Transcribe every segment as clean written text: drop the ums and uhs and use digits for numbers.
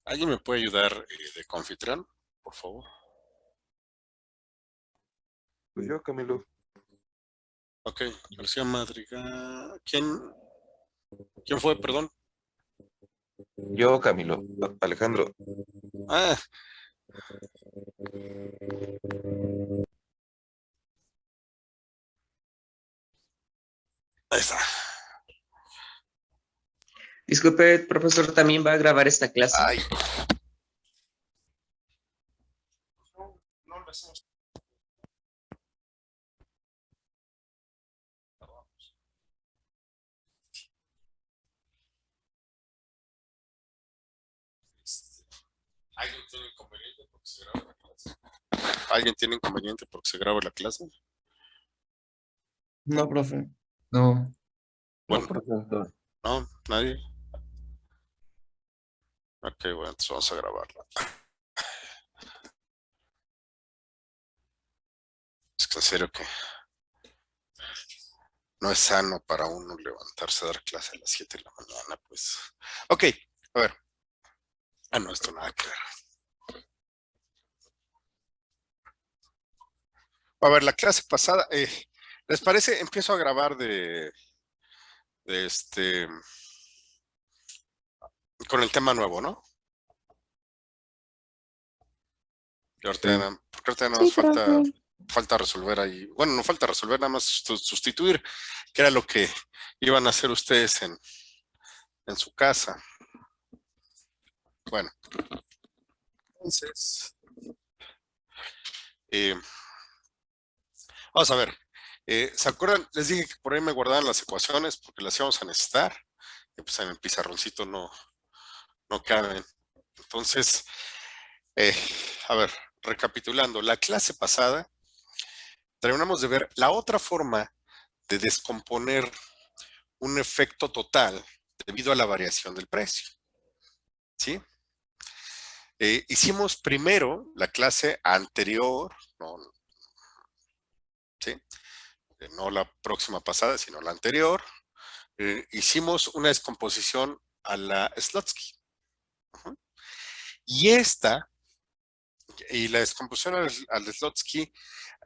¿Alguien me puede ayudar de confitrán, por favor? Pues yo, Camilo. Ok, García Madrigal. ¿Quién fue, perdón? Yo, Camilo. Alejandro. Ah, ahí está. Disculpe, profesor, ¿también va a grabar esta clase? Ay. No lo hacemos. ¿Alguien tiene inconveniente porque se graba la clase? ¿Alguien tiene inconveniente porque se graba la clase? No, profe. No. Bueno, No, profesor. no, nadie. Ok, bueno, entonces vamos a grabarla. Es que en serio que no es sano para uno levantarse a dar clase a las 7 de la mañana, pues. Ok, a ver. Ah, no, esto nada que ver. A ver, la clase pasada, ¿les parece? Empiezo a grabar de con el tema nuevo, ¿no? Y ahorita, porque ahorita nada más falta resolver ahí. Bueno, no falta resolver, nada más sustituir, que era lo que iban a hacer ustedes en su casa. Bueno, entonces, vamos a ver. ¿Se acuerdan? Les dije que por ahí me guardaban las ecuaciones porque las íbamos a necesitar. Y pues en el pizarroncito no caben. Entonces, eh, a ver, recapitulando, la clase pasada terminamos de ver la otra forma de descomponer un efecto total debido a la variación del precio. ¿Sí? Hicimos primero la clase anterior, ¿sí? No la próxima pasada, sino la anterior. Hicimos una descomposición a la Slotsky. Y la descomposición al Slotsky,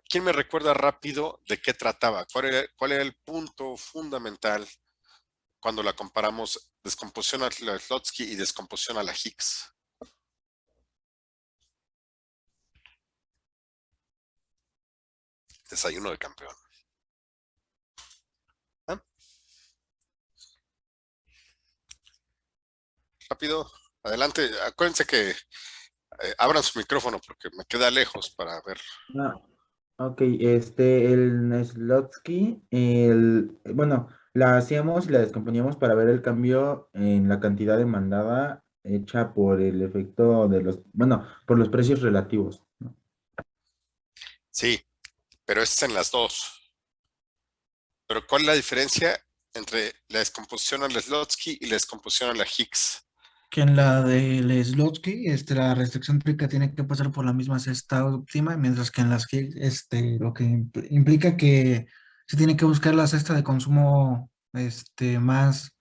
¿quién me recuerda rápido de qué trataba? ¿Cuál era el punto fundamental cuando la comparamos descomposición a la Slotsky y descomposición a la Higgs? Desayuno de campeón. ¿Ah? Rápido, adelante. Acuérdense que abran su micrófono porque me queda lejos para ver. Ah, ok, el Slotsky, bueno, la hacíamos y la descomponíamos para ver el cambio en la cantidad demandada hecha por el efecto de bueno, por los precios relativos, ¿no? Sí, pero es en las dos. Pero ¿cuál es la diferencia entre la descomposición a la Slotsky y la descomposición a la Higgs? Que en la del Slotsky, la restricción tríplica tiene que pasar por la misma cesta óptima, mientras que en las Higgs, lo que implica que se tiene que buscar la cesta de consumo, más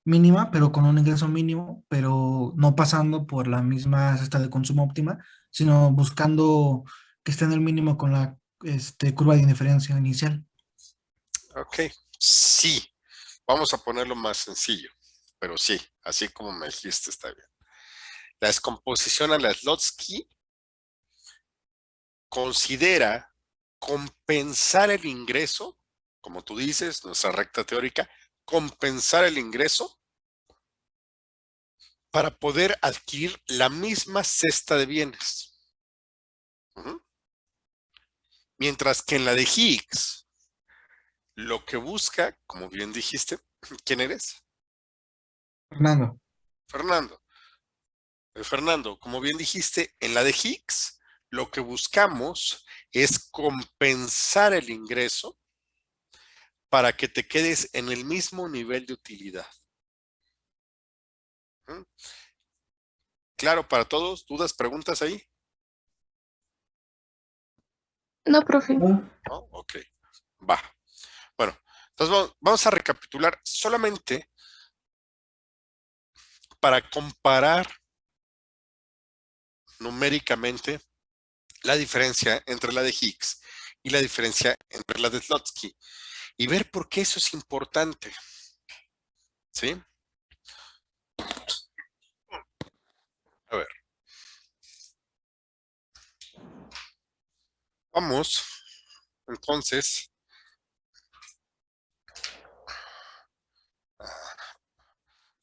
mínima, pero con un ingreso mínimo, pero no pasando por la misma cesta de consumo óptima, sino buscando que esté en el mínimo con la, curva de indiferencia inicial. Ok, sí. Vamos a ponerlo más sencillo, pero sí, así como me dijiste, está bien. La descomposición a la Slotsky considera compensar el ingreso, como tú dices, nuestra recta teórica, compensar el ingreso para poder adquirir la misma cesta de bienes. Mientras que en la de Higgs, lo que busca, como bien dijiste, ¿quién eres? Fernando. Fernando. Fernando, como bien dijiste, en la de Higgs, lo que buscamos es compensar el ingreso para que te quedes en el mismo nivel de utilidad. ¿Mm? ¿Claro para todos? ¿Dudas, preguntas ahí? No, profe. ¿No? Ok, va. Bueno, entonces vamos a recapitular solamente para comparar numéricamente la diferencia entre la de Higgs y la diferencia entre la de Slotsky y ver por qué eso es importante. ¿Sí? A ver. Vamos, entonces, a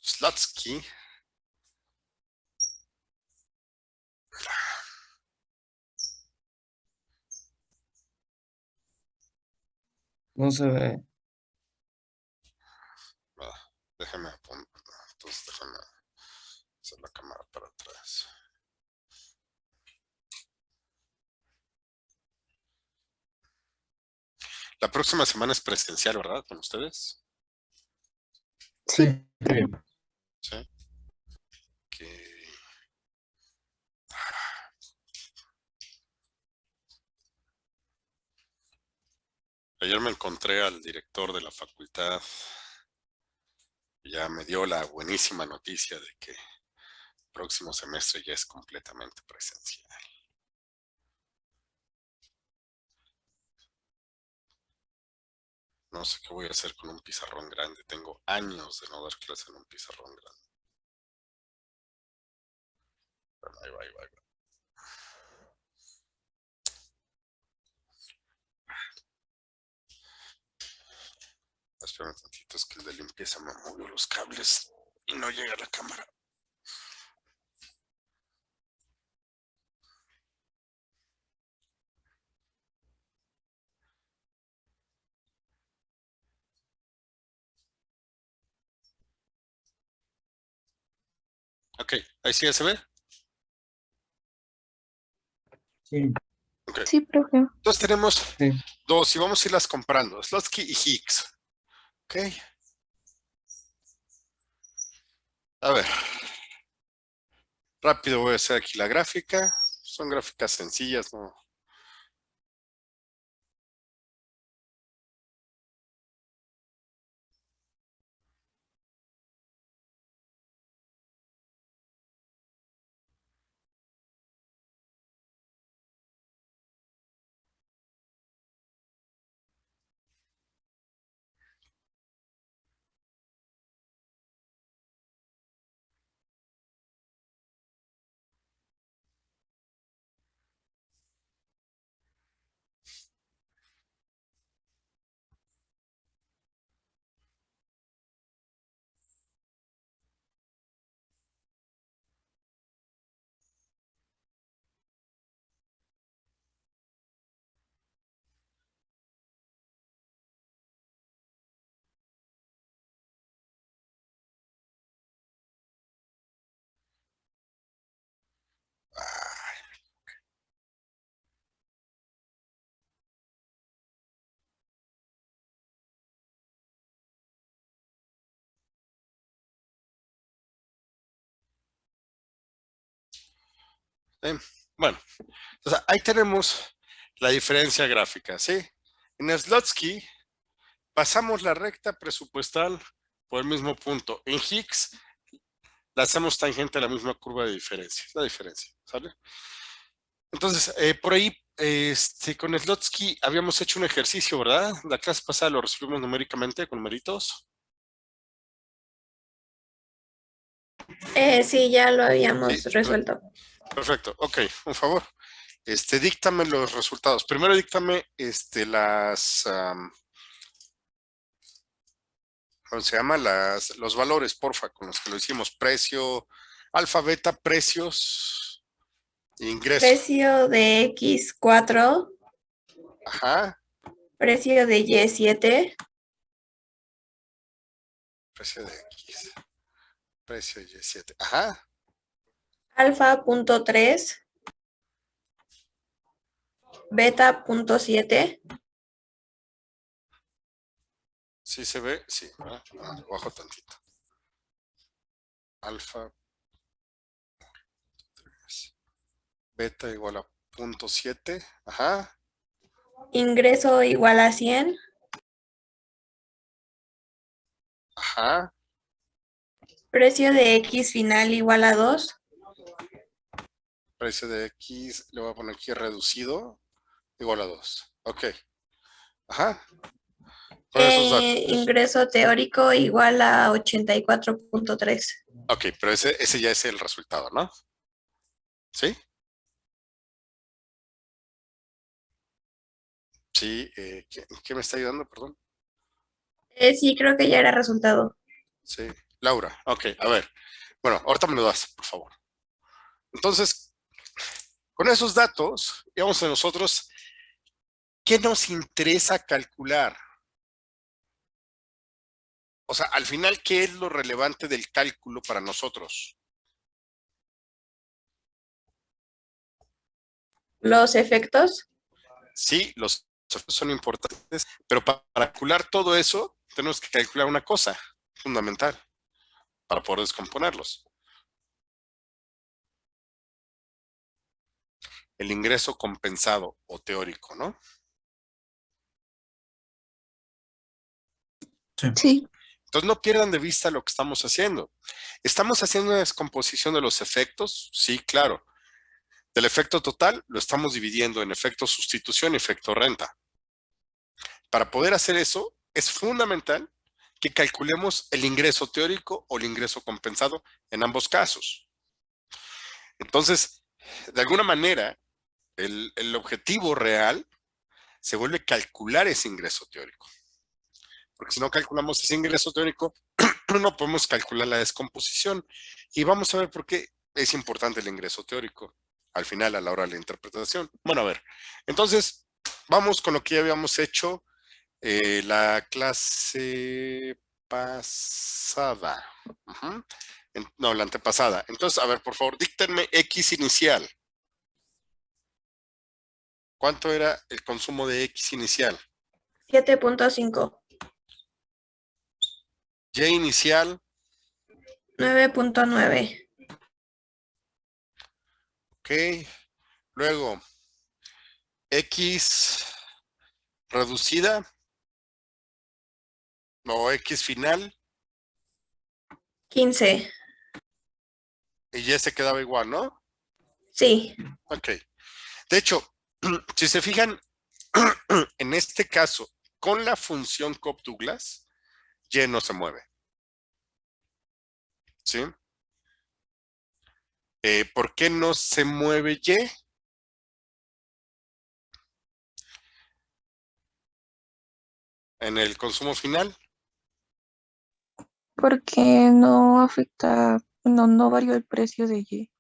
Slotsky. No se ve. Déjame apuntar. Entonces, déjame hacer la cámara para atrás. La próxima semana es presencial, ¿verdad? Con ustedes. Sí. Sí. Ok. Ayer me encontré al director de la facultad. Ya me dio la buenísima noticia de que el próximo semestre ya es completamente presencial. No sé qué voy a hacer con un pizarrón grande. Tengo años de no dar clase en un pizarrón grande. Bueno, ahí va, ahí va, ahí va. Espera un tantito, es que el de limpieza me movió los cables y no llega a la cámara. Ok, ahí sí ya se ve. Sí. Ok. Sí, profe. Entonces tenemos Sí. dos y vamos a irlas comprando. Slotsky y Higgs. Ok. A ver. Rápido voy a hacer aquí la gráfica. Son gráficas sencillas, ¿no? Bueno, entonces ahí tenemos la diferencia gráfica, ¿sí? En Slotsky pasamos la recta presupuestal por el mismo punto. En Higgs la hacemos tangente a la misma curva de diferencia. Es la diferencia, ¿sale? Entonces, por ahí, con Slotsky habíamos hecho un ejercicio, ¿verdad? La clase pasada lo resolvimos numéricamente con numeritos. Sí, ya lo habíamos Sí, resuelto. perfecto. Ok, un favor. Díctame los resultados. Primero díctame ¿cómo se llama? Los valores, porfa, con los que lo hicimos. Precio, alfa, beta, precios, ingreso. Precio de X4, Ajá. precio de Y7, Precio de X. Precio de Y7. Ajá. alfa.3, beta.7, Sí se ve, sí. Bajo tantito. Alfa. Beta igual a 0.7. Ajá. ingreso igual a 100, Ajá. precio de X final igual a 2, Precio de X, le voy a poner aquí reducido, igual a 2. Ok. Ajá. Con esos datos. Ingreso teórico igual a 84.3. Ok, pero ese ya es el resultado, ¿no? ¿Sí? Sí, ¿qué me está ayudando? Perdón. Sí, creo que ya era resultado. Sí, Laura. Ok, a ver. Bueno, ahorita me lo das, por favor. Entonces, con esos datos, digamos a nosotros, ¿qué nos interesa calcular? O sea, al final, ¿qué es lo relevante del cálculo para nosotros? Los efectos. Sí, los efectos son importantes, pero para calcular todo eso, tenemos que calcular una cosa fundamental para poder descomponerlos. El ingreso compensado o teórico, ¿no? Sí. Entonces no pierdan de vista lo que estamos haciendo. ¿Estamos haciendo una descomposición de los efectos? Sí, claro. Del efecto total lo estamos dividiendo en efecto sustitución y efecto renta. Para poder hacer eso, es fundamental que calculemos el ingreso teórico o el ingreso compensado en ambos casos. Entonces, de alguna manera, el objetivo real se vuelve calcular ese ingreso teórico. Porque si no calculamos ese ingreso teórico, no podemos calcular la descomposición. Y vamos a ver por qué es importante el ingreso teórico al final a la hora de la interpretación. Bueno, a ver, entonces vamos con lo que ya habíamos hecho la clase pasada. No, la antepasada. Entonces, a ver, por favor, díctenme X inicial. ¿Cuánto era el consumo de X inicial? 7.5. Y inicial, 9.9. ok. Luego, X reducida o X final 15. y ya se quedaba igual, ¿no? Sí. Ok. De hecho, si se fijan, en este caso, con la función Cobb-Douglas, Y no se mueve. ¿Sí? ¿Por qué no se mueve Y? En el consumo final. Porque no afecta, no varió el precio de Y.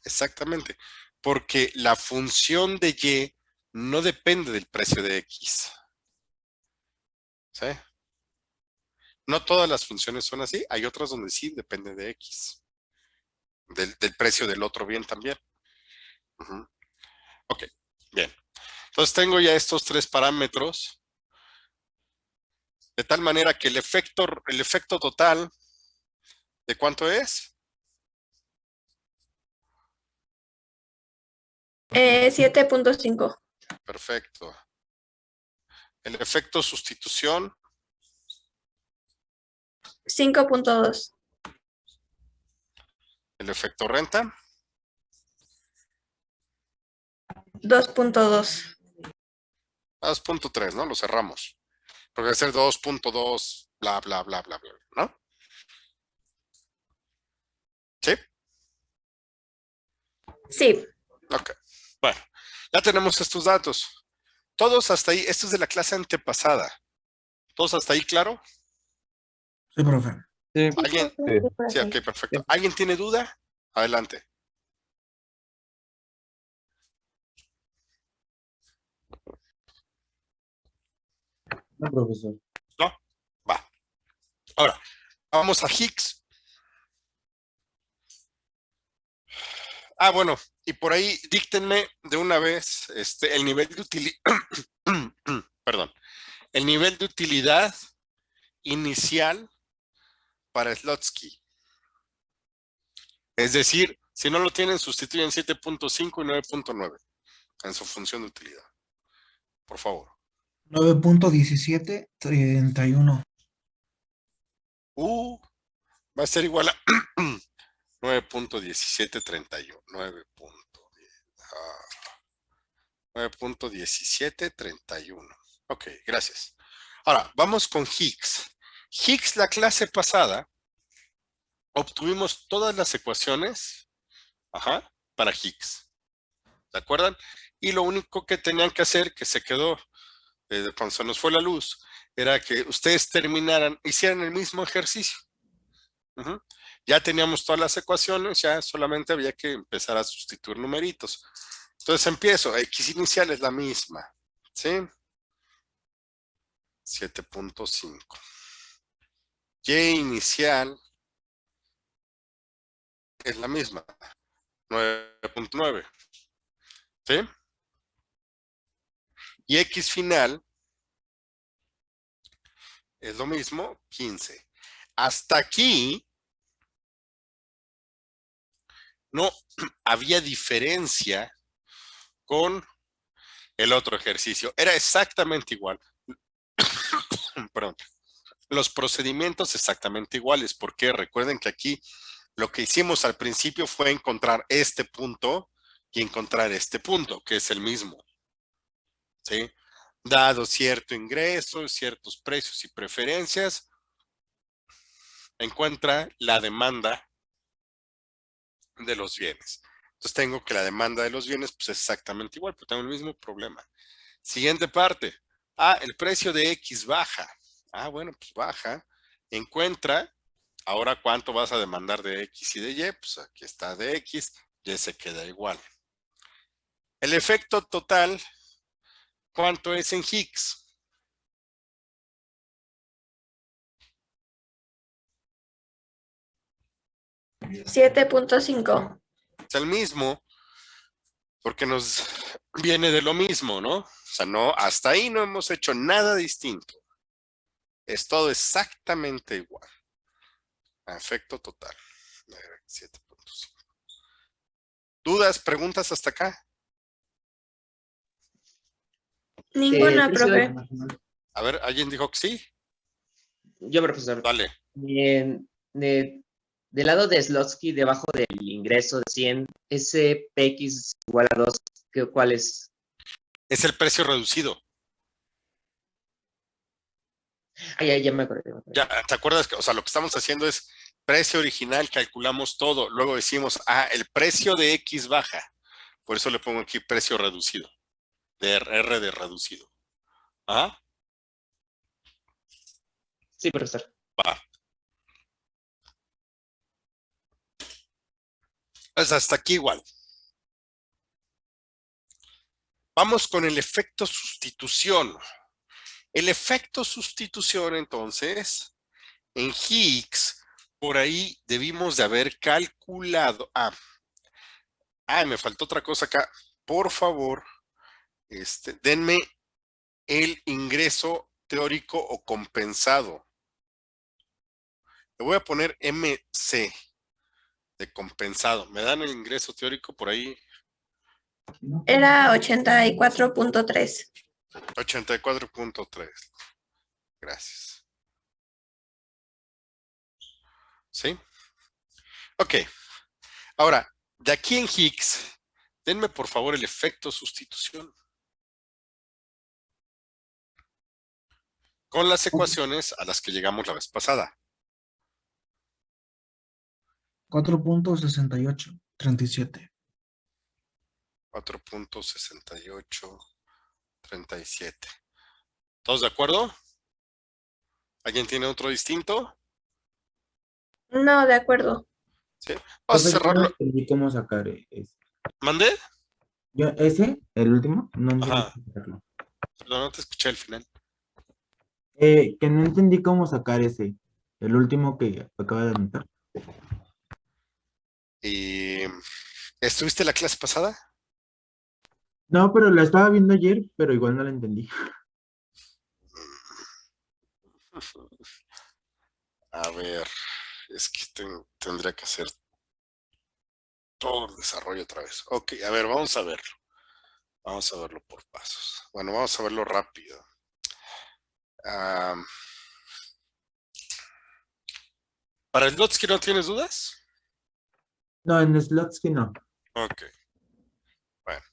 Exactamente. Porque la función de Y no depende del precio de X. ¿Sí? No todas las funciones son así. Hay otras donde sí depende de X. Del precio del otro bien también. Ok, bien. Entonces tengo ya estos tres parámetros. De tal manera que el efecto total, ¿de cuánto es? 7.5. Perfecto. El efecto sustitución, 5.2. el efecto renta, 2.2. 2.3, ¿no? Lo cerramos. Porque va a ser 2.2, bla, bla, bla, bla, bla, ¿no? ¿Sí? Sí. Ok. Bueno, ya tenemos estos datos. Todos hasta ahí, esto es de la clase antepasada. ¿Todos hasta ahí, claro? Sí, profe. Sí, ¿Alguien? Sí, ok, perfecto. ¿Alguien tiene duda? Adelante. No, profesor. ¿No? Va. Ahora, vamos a Higgs. Ah, bueno, y por ahí díctenme de una vez el nivel de utilidad, perdón, el nivel de utilidad inicial para Slotsky. Es decir, si no lo tienen, sustituyen 7.5 y 9.9 en su función de utilidad. Por favor. 9.1731. Va a ser igual a 9.1731. 9. 9.1731. Ok, gracias. Ahora, vamos con Higgs. Higgs, la clase pasada, obtuvimos todas las ecuaciones para Higgs. ¿De acuerdo? Y lo único que tenían que hacer, que se quedó cuando se nos fue la luz, era que ustedes hicieran el mismo ejercicio. Ya teníamos todas las ecuaciones, ya solamente había que empezar a sustituir numeritos. Entonces empiezo, X inicial es la misma, ¿sí? 7.5. Y inicial es la misma, 9.9. ¿Sí? Y X final es lo mismo, 15. Hasta aquí no había diferencia con el otro ejercicio. Era exactamente igual. Perdón. Los procedimientos exactamente iguales, porque recuerden que aquí lo que hicimos al principio fue encontrar este punto y encontrar este punto, que es el mismo. ¿Sí? Dado cierto ingreso, ciertos precios y preferencias, encuentra la demanda de los bienes. Entonces tengo que la demanda de los bienes pues es exactamente igual, pero tengo el mismo problema. Siguiente parte. El precio de X baja. Bueno, pues baja. Encuentra, ahora cuánto vas a demandar de X y de Y, pues aquí está de X, Y se queda igual. El efecto total, ¿cuánto es en Higgs? $7.5. Es el mismo, porque nos viene de lo mismo, ¿no? O sea, no, hasta ahí no hemos hecho nada distinto. Es todo exactamente igual. Efecto total. 7.5. ¿Dudas, preguntas hasta acá? Ninguna, Profesor, profe. A ver, ¿alguien dijo que sí? yo, profesor. Dale. Del lado de Slotsky, debajo del ingreso de 100, ese PX igual a 2, ¿cuál es? Es el precio reducido. Ya me acordé. Ya, ¿te acuerdas que, o sea, lo que estamos haciendo es precio original, calculamos todo, luego decimos, el precio de X baja. Por eso le pongo aquí precio reducido. De R de reducido. Sí, profesor. Va. Pues hasta aquí igual. Vamos con el efecto sustitución. El efecto sustitución, entonces, en Higgs, por ahí debimos de haber calculado. Me faltó otra cosa acá. Por favor, denme el ingreso teórico o compensado. Le voy a poner MC de compensado. ¿Me dan el ingreso teórico por ahí? Era 84.3. 84.3. Gracias. ¿Sí? Ok. Ahora, de aquí en Higgs, denme por favor el efecto sustitución. Con las ecuaciones a las que llegamos la vez pasada. 4.6837. 4.6837. ¿Todos de acuerdo? ¿Alguien tiene otro distinto? No, de acuerdo. ¿Sí? Vamos a Profe, yo no cerrarlo. entendí cómo sacar ese. ¿Mandé? El último, no entendí Ajá. cómo sacarlo. Perdón, no te escuché al final. Que no entendí cómo sacar ese, el último que acaba de anotar. ¿Estuviste la clase pasada? No, pero la estaba viendo ayer, pero igual no la entendí. A ver, es que tendría que hacer todo el desarrollo otra vez. Ok, a ver, vamos a verlo. Vamos a verlo por pasos. Bueno, vamos a verlo rápido. ¿Para el Slotsky no tienes dudas? No, en Slotsky no. Ok. Bueno.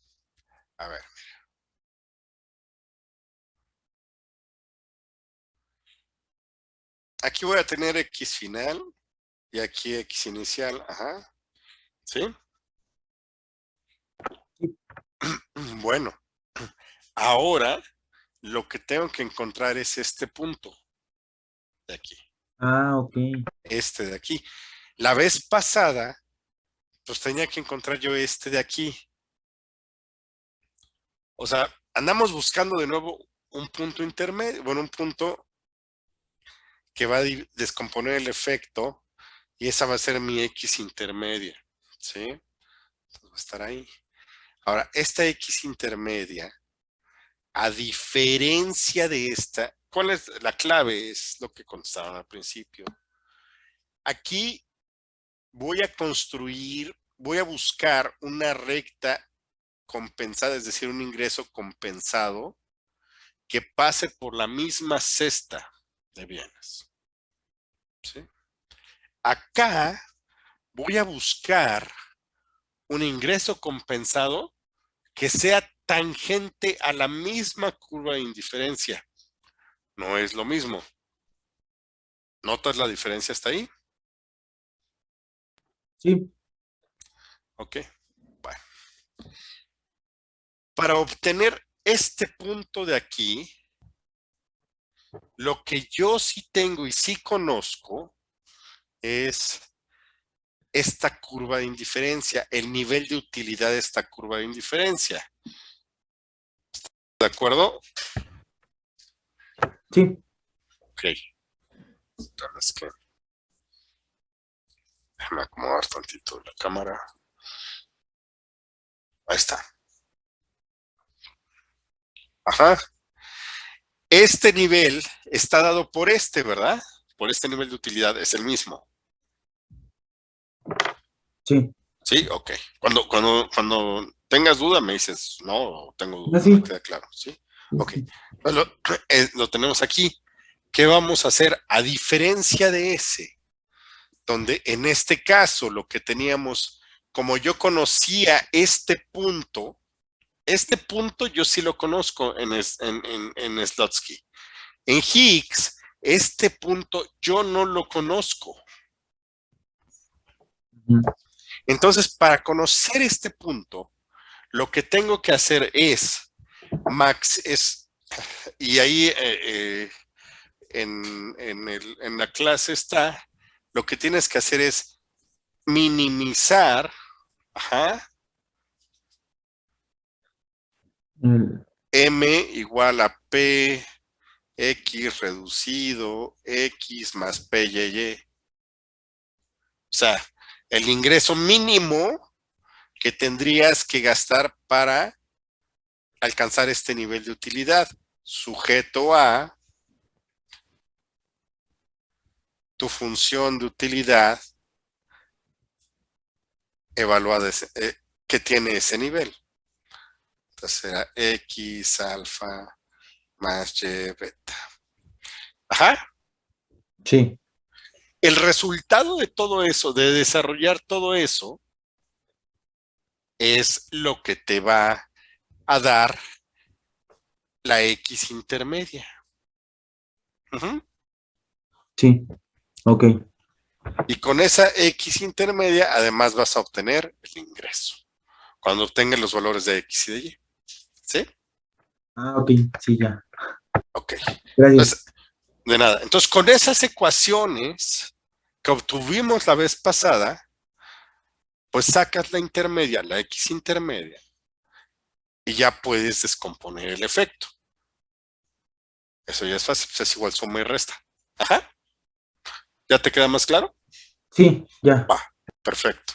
aquí voy a tener X final y aquí X inicial, ajá, ¿sí? Bueno, ahora lo que tengo que encontrar es este punto de aquí, Ah, ok. este de aquí. La vez pasada, pues tenía que encontrar yo este de aquí. O sea, andamos buscando de nuevo un punto intermedio, bueno, un punto que va a descomponer el efecto y esa va a ser mi X intermedia, ¿sí? Entonces va a estar ahí. Ahora, esta X intermedia, a diferencia de esta, ¿cuál es la clave? Es lo que contestaron al principio. Aquí voy a construir, voy a buscar una recta compensada, es decir, un ingreso compensado que pase por la misma cesta de bienes. ¿Sí? Acá voy a buscar un ingreso compensado que sea tangente a la misma curva de indiferencia. No es lo mismo. ¿Notas la diferencia hasta ahí? Sí, Ok. Bueno. Para obtener este punto de aquí, lo que yo sí tengo y sí conozco es esta curva de indiferencia, el nivel de utilidad de esta curva de indiferencia. ¿De acuerdo? sí. Ok. Entonces, que déjame acomodar tantito la cámara. Ahí está. Ajá. Este nivel está dado por este, ¿verdad? Por este nivel de utilidad es el mismo. Sí. ¿Sí? Ok. Cuando tengas duda me dices, no, tengo duda, Ah, no me sí. queda claro. ¿Sí? Sí, Ok. sí. Pues lo tenemos aquí. ¿Qué vamos a hacer? A diferencia de ese, donde en este caso lo que teníamos, como yo conocía este punto yo sí lo conozco en Slotsky. En Higgs, este punto yo no lo conozco. Ujú. Entonces, para conocer este punto, lo que tengo que hacer es, y ahí en la clase está, lo que tienes que hacer es minimizar, ajá, El- M igual a P, X reducido, X más P, Y. O sea, el ingreso mínimo que tendrías que gastar para alcanzar este nivel de utilidad, sujeto a tu función de utilidad evaluada que tiene ese nivel. Entonces será X alfa más Y beta. Ajá. Sí. El resultado de todo eso, de desarrollar todo eso, es lo que te va a dar la X intermedia. Ujú. Sí. Ok. Y con esa X intermedia, además vas a obtener el ingreso. Cuando obtengas los valores de X y de Y. ¿Sí? Ah, ok. Sí, ya. Ok. Gracias. Entonces, de nada. Entonces, con esas ecuaciones que obtuvimos la vez pasada, pues sacas la intermedia, la X intermedia, y ya puedes descomponer el efecto. Eso ya es fácil, pues es igual suma y resta. Ajá. ¿Ya te queda más claro? Sí, ya. Va, perfecto.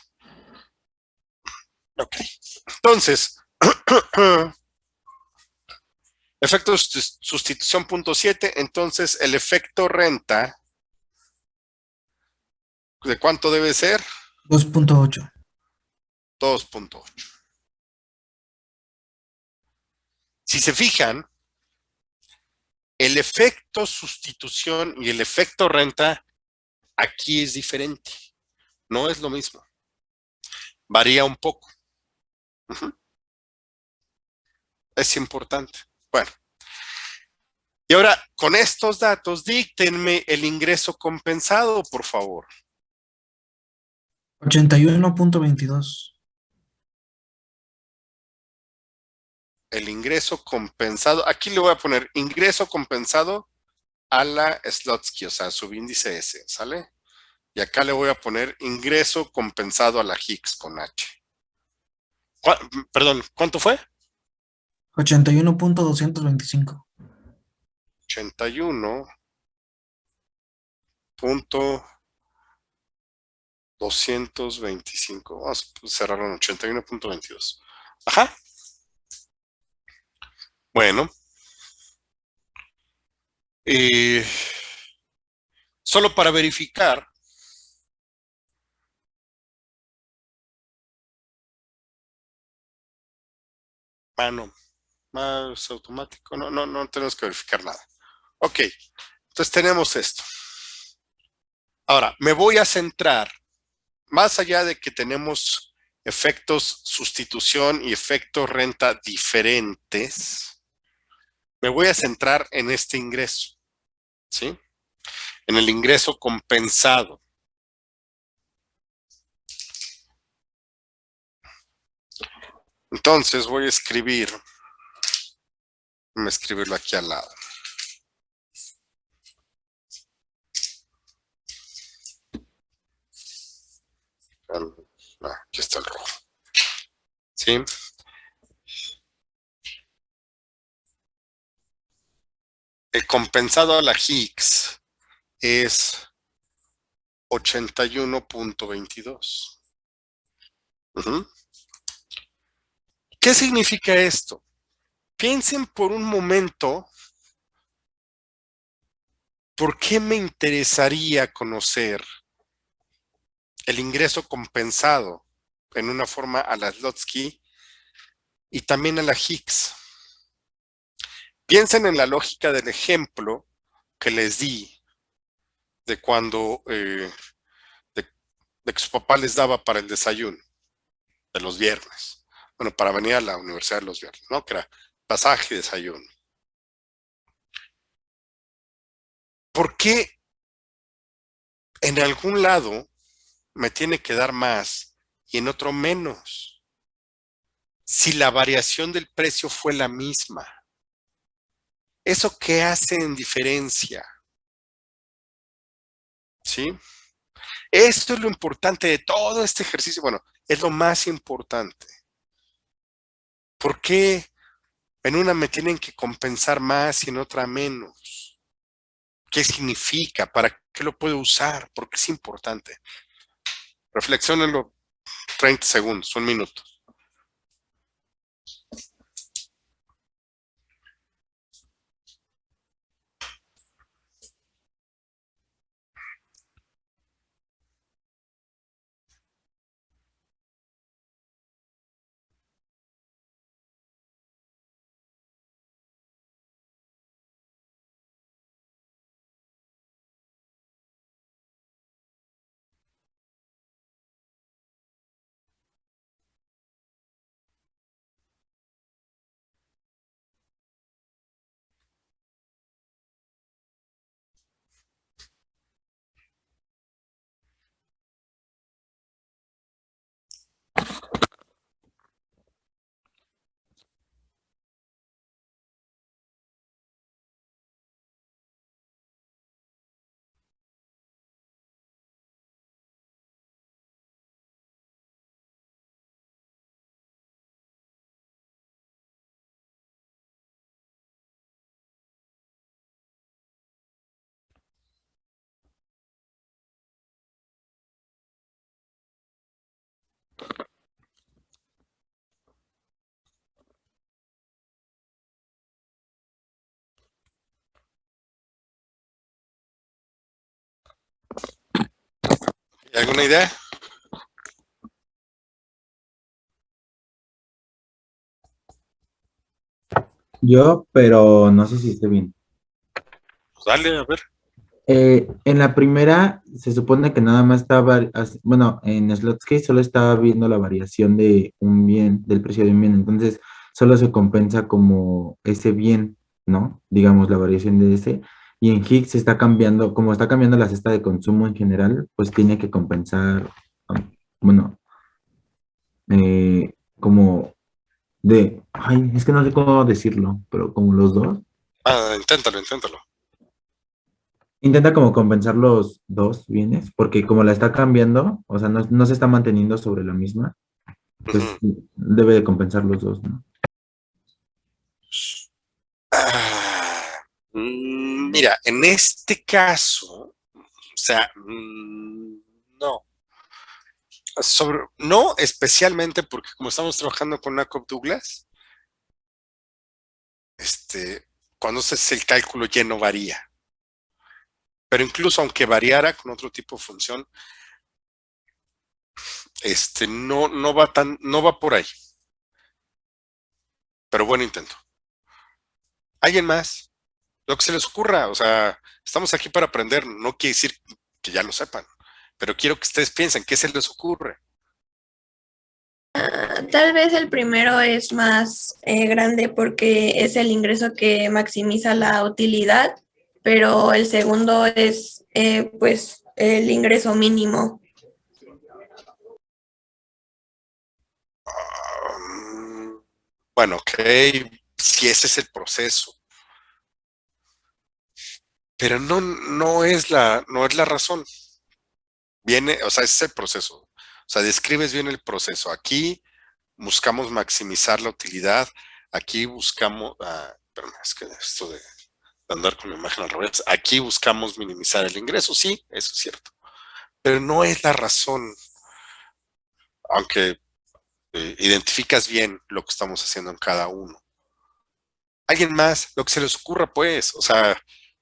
Ok. Entonces, efecto de sustitución punto 7, entonces el efecto renta, ¿de cuánto debe ser? 2.8. 2.8. Si se fijan, el efecto sustitución y el efecto renta aquí es diferente. No es lo mismo. Varía un poco. Es importante. Bueno, Y ahora, con estos datos, díctenme el ingreso compensado, por favor. 81.22. El ingreso compensado, aquí le voy a poner ingreso compensado a la Slotsky, o sea, subíndice S, ¿sale? Y acá le voy a poner ingreso compensado a la Higgs con H. Perdón, ¿cuánto fue? 81.225. 81.225. Vamos a cerrar en 81.22. Ajá. Bueno. Solo para verificar. No. Más automático. No tenemos que verificar nada. Ok. Entonces tenemos esto. Ahora, me voy a centrar, más allá de que tenemos efectos sustitución y efectos renta diferentes, me voy a centrar en este ingreso, ¿sí? En el ingreso compensado. Entonces voy a escribirlo aquí al lado. Aquí está el rojo. ¿Sí? El compensado a la Higgs es 81.22. ¿Qué significa esto? Piensen por un momento, ¿por qué me interesaría conocer el ingreso compensado en una forma a la Slotsky y también a la Higgs? Piensen en la lógica del ejemplo que les di de cuando de que su papá les daba para el desayuno de los viernes. Bueno, para venir a la universidad los viernes, ¿no? Que era pasaje y desayuno. ¿Por qué en algún lado me tiene que dar más y en otro menos? Si la variación del precio fue la misma. ¿Eso qué hace en diferencia? ¿Sí? Esto es lo importante de todo este ejercicio. Bueno, es lo más importante. ¿Por qué en una me tienen que compensar más y en otra menos? ¿Qué significa? ¿Para qué lo puedo usar? ¿Por qué es importante? Reflexionenlo 30 segundos, un minuto. ¿Alguna idea? Yo, pero no sé si esté bien. Pues dale, a ver. En la primera se supone que nada más estaba, bueno, en Slotsky solo estaba viendo la variación de un bien, del precio de un bien, entonces solo se compensa como ese bien. ¿no? Digamos, la variación de ese. Y en Higgs está cambiando, como está cambiando la cesta de consumo en general, pues tiene que compensar, bueno, como ay, es que no sé cómo decirlo, pero como los dos. Inténtalo. Intenta como compensar los dos bienes, porque como la está cambiando, o sea, no se está manteniendo sobre la misma, pues Ujú. debe de compensar los dos, ¿no? Mira, en este caso, o sea, no. No especialmente porque como estamos trabajando con una Cobb Douglas, cuando haces el cálculo lleno varía. Pero incluso aunque variara con otro tipo de función, no va por ahí. Pero buen intento. ¿Alguien más? Lo que se les ocurra, o sea, estamos aquí para aprender, no quiere decir que ya lo sepan, pero quiero que ustedes piensen, ¿qué se les ocurre? Tal vez el primero es más grande porque es el ingreso que maximiza la utilidad, pero el segundo es pues el ingreso mínimo. Bueno, ok, si ese es el proceso, pero no es la razón. Viene, o sea, ese es el proceso. O sea, describes bien el proceso. Aquí buscamos maximizar la utilidad. Aquí buscamos, espérame, es que esto de andar con la imagen al revés. Aquí buscamos minimizar el ingreso, sí, eso es cierto. Pero no es la razón, aunque identificas bien lo que estamos haciendo en cada uno. Alguien más, lo que se les ocurra, pues, o sea,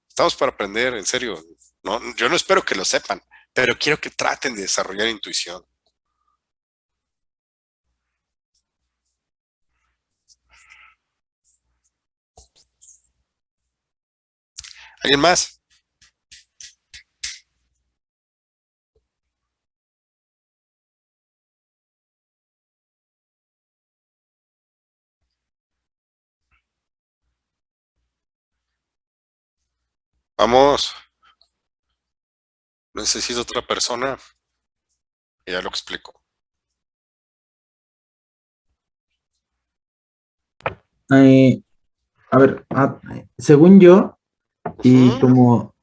estamos para aprender, en serio. No, yo no espero que lo sepan, pero quiero que traten de desarrollar intuición. ¿Alguien más? Vamos, necesito otra persona y ya lo explico. Eh, a ver, según yo, y Ujú. como,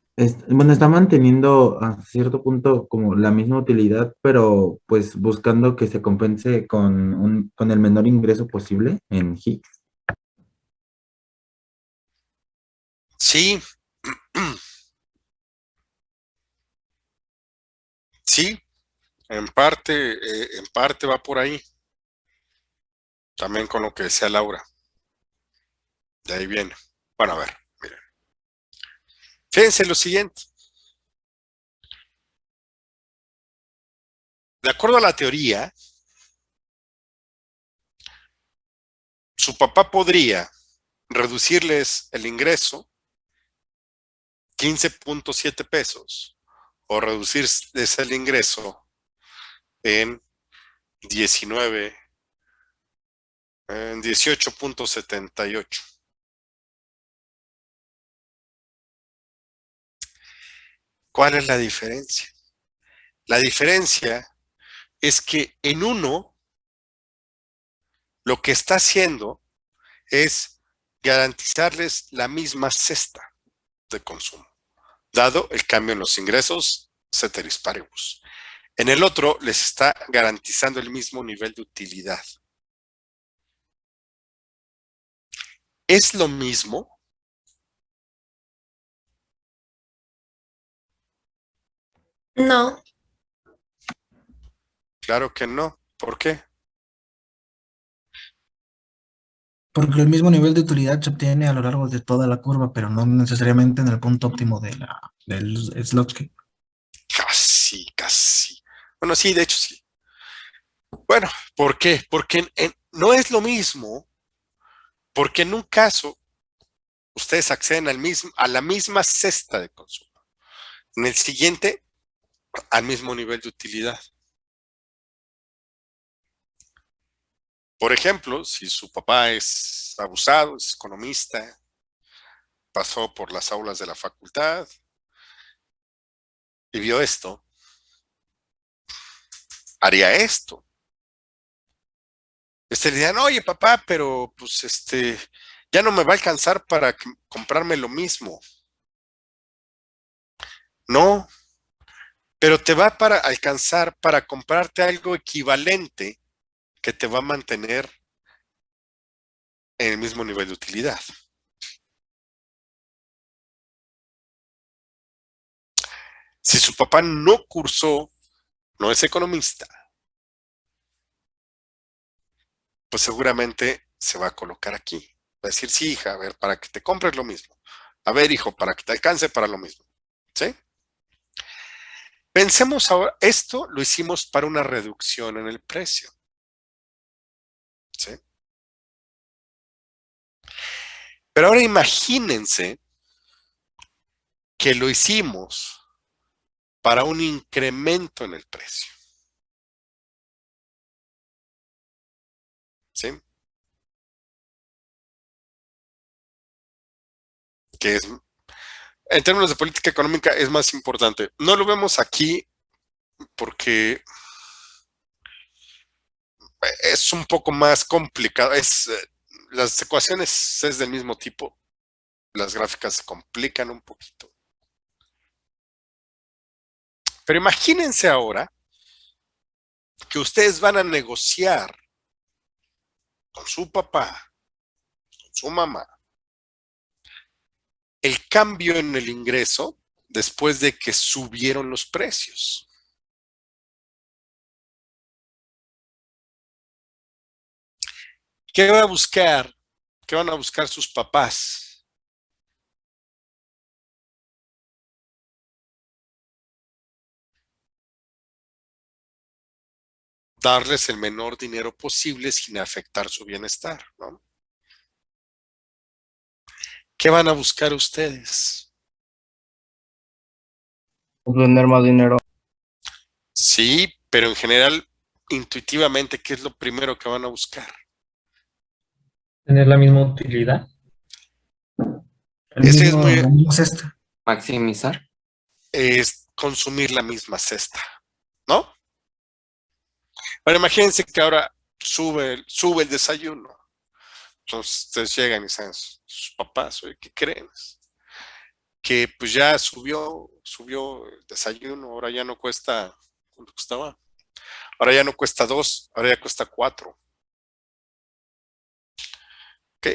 bueno, está manteniendo a cierto punto como la misma utilidad, pero pues buscando que se compense con el menor ingreso posible en Higgs. Sí, sí, en parte va por ahí, también con lo que decía Laura, de ahí viene. Bueno, a ver, miren. Fíjense lo siguiente. De acuerdo a la teoría, su papá podría reducirles el ingreso 15.7 pesos o reducirles el ingreso en 19, en 18.78. ¿Cuál es la diferencia? La diferencia es que en uno lo que está haciendo es garantizarles la misma cesta de consumo, dado el cambio en los ingresos ceteris paribus. En el otro les está garantizando el mismo nivel de utilidad. ¿Es lo mismo? No, Claro que no. ¿Por qué? Porque el mismo nivel de utilidad se obtiene a lo largo de toda la curva, pero no necesariamente en el punto óptimo del Slotsky. Casi, casi. Bueno, sí, de hecho sí. Bueno, ¿por qué? Porque no es lo mismo, porque en un caso ustedes acceden a la misma cesta de consumo. En el siguiente, al mismo nivel de utilidad. Por ejemplo, si su papá es abusado, es economista, pasó por las aulas de la facultad y vio esto, haría esto. Le dirían, oye papá, pero pues ya no me va a alcanzar para comprarme lo mismo. No, pero te va para alcanzar para comprarte algo equivalente que te va a mantener en el mismo nivel de utilidad. Si su papá no cursó, no es economista, pues seguramente se va a colocar aquí. Va a decir, sí, hija, a ver, para que te compres lo mismo. A ver, hijo, para que te alcance para lo mismo. ¿Sí? Pensemos ahora, esto lo hicimos para una reducción en el precio. ¿Sí? Pero ahora imagínense que lo hicimos para un incremento en el precio. ¿Sí? Que es, en términos de política económica, es más importante. No lo vemos aquí porque es un poco más complicado. Las ecuaciones es del mismo tipo. Las gráficas se complican un poquito. Pero imagínense ahora que ustedes van a negociar con su papá, con su mamá, el cambio en el ingreso después de que subieron los precios. ¿Qué va a buscar? ¿Qué van a buscar sus papás? Darles el menor dinero posible sin afectar su bienestar, ¿no? ¿Qué van a buscar ustedes? Obtener más dinero. Sí, pero en general, intuitivamente, ¿qué es lo primero que van a buscar? Tener la misma utilidad. Ese es muy, La misma cesta. Maximizar. es consumir la misma cesta, ¿no? Ahora imagínense que ahora sube el desayuno. Entonces ustedes llegan y dicen, sus papás, oye, ¿qué creen? Que pues ya subió el desayuno, ahora ya no cuesta, ¿cuánto costaba? Ahora ya no cuesta 2, ahora ya cuesta 4. Ok.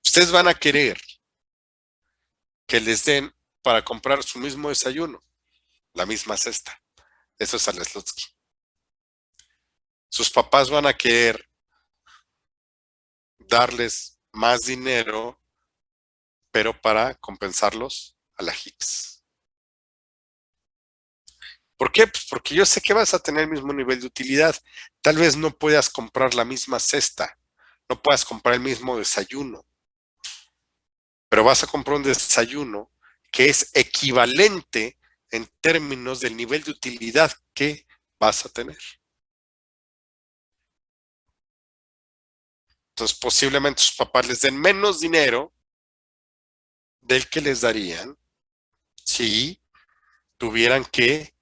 Ustedes van a querer que les den para comprar su mismo desayuno, la misma cesta. Eso es al Slotsky. Sus papás van a querer darles más dinero, pero para compensarlos a la Hicks. ¿Por qué? Pues porque yo sé que vas a tener el mismo nivel de utilidad. Tal vez no puedas comprar la misma cesta, no puedas comprar el mismo desayuno, pero vas a comprar un desayuno que es equivalente en términos del nivel de utilidad que vas a tener. Entonces, posiblemente sus papás les den menos dinero del que les darían si tuvieran que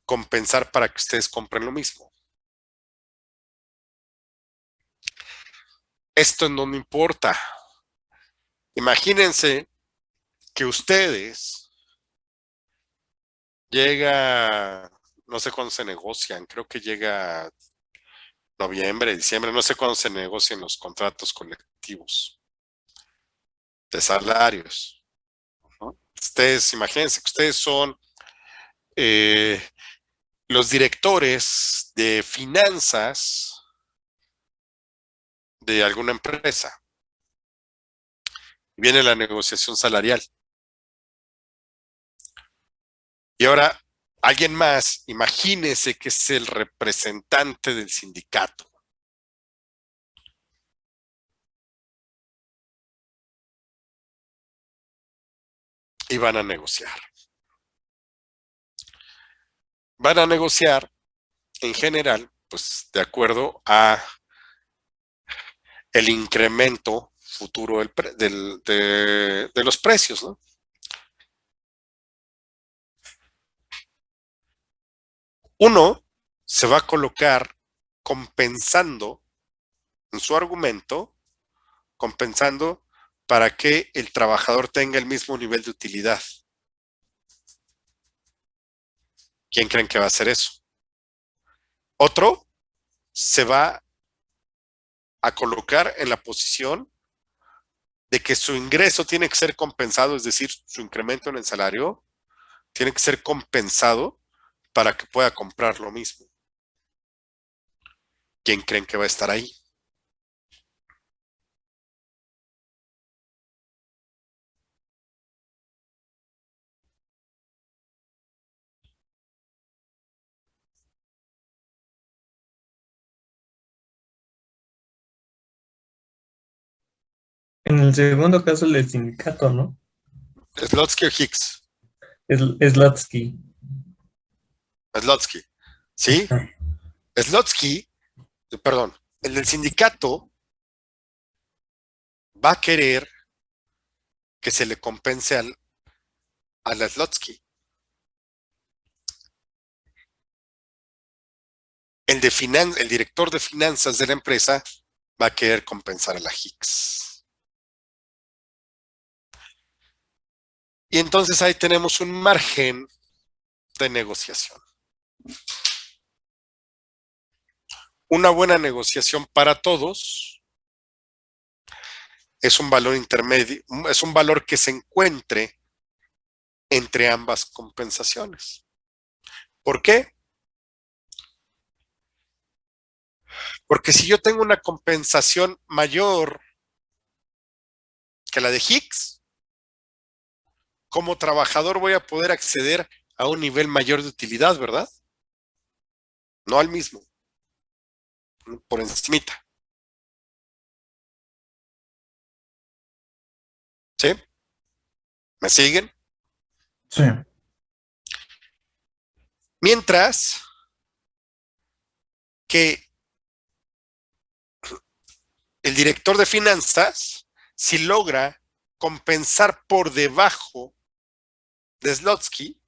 compensar para que ustedes compren lo mismo. Esto no me importa. Imagínense que ustedes llega, no sé cuándo se negocian, creo que llega noviembre, diciembre, no sé cuándo se negocian los contratos colectivos de salarios, ¿no? Ustedes, imagínense que ustedes son los directores de finanzas de alguna empresa. Viene la negociación salarial. Y ahora alguien más, imagínese que es el representante del sindicato. Y van a negociar. Van a negociar en general, pues de acuerdo a el incremento futuro de los precios, ¿no? Uno se va a colocar compensando en su argumento, compensando para que el trabajador tenga el mismo nivel de utilidad. ¿Quién creen que va a hacer eso? Otro se va a colocar en la posición de que su ingreso tiene que ser compensado, es decir, su incremento en el salario tiene que ser compensado para que pueda comprar lo mismo. ¿Quién creen que va a estar ahí? En el segundo caso, el del sindicato, ¿no? Slotsky o Hicks. Slotsky. Slotsky. ¿Sí? Slotsky, perdón, el del sindicato va a querer que se le compense al Slotsky. El director de finanzas de la empresa va a querer compensar a la Hicks. Y entonces ahí tenemos un margen de negociación. Una buena negociación para todos es un valor intermedio, es un valor que se encuentre entre ambas compensaciones. ¿Por qué? Porque si yo tengo una compensación mayor que la de Hicks, como trabajador voy a poder acceder a un nivel mayor de utilidad, ¿verdad? No al mismo, por encimita. ¿Sí? ¿Me siguen? Sí. Mientras que el director de finanzas, si logra compensar por debajo de Slotsky,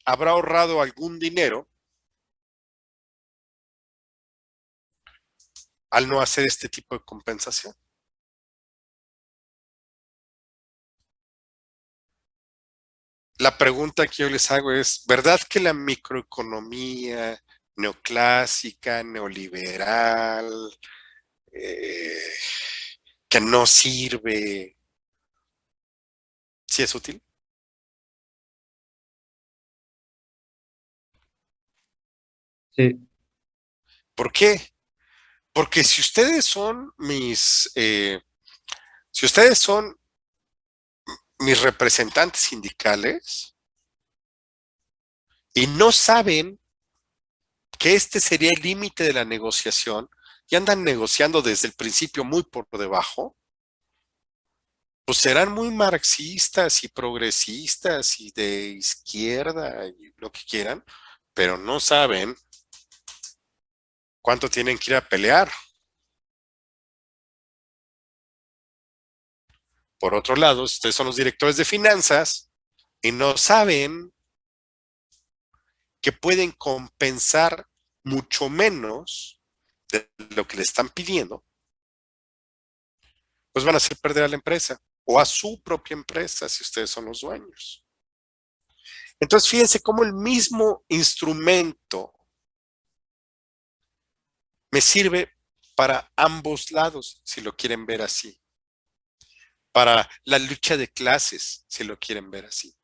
habrá ahorrado algún dinero al no hacer este tipo de compensación. La pregunta que yo les hago es, ¿verdad que la microeconomía neoclásica, neoliberal, que no sirve, sí es útil? Sí. ¿Por qué? Porque si ustedes son mis representantes sindicales y no saben que este sería el límite de la negociación y andan negociando desde el principio muy por debajo, pues serán muy marxistas y progresistas y de izquierda y lo que quieran, pero no saben cuánto tienen que ir a pelear. Por otro lado, ustedes son los directores de finanzas y no saben que pueden compensar mucho menos de lo que le están pidiendo, pues van a hacer perder a la empresa o a su propia empresa si ustedes son los dueños. Entonces, fíjense cómo el mismo instrumento me sirve para ambos lados, si lo quieren ver así. Para la lucha de clases, si lo quieren ver así.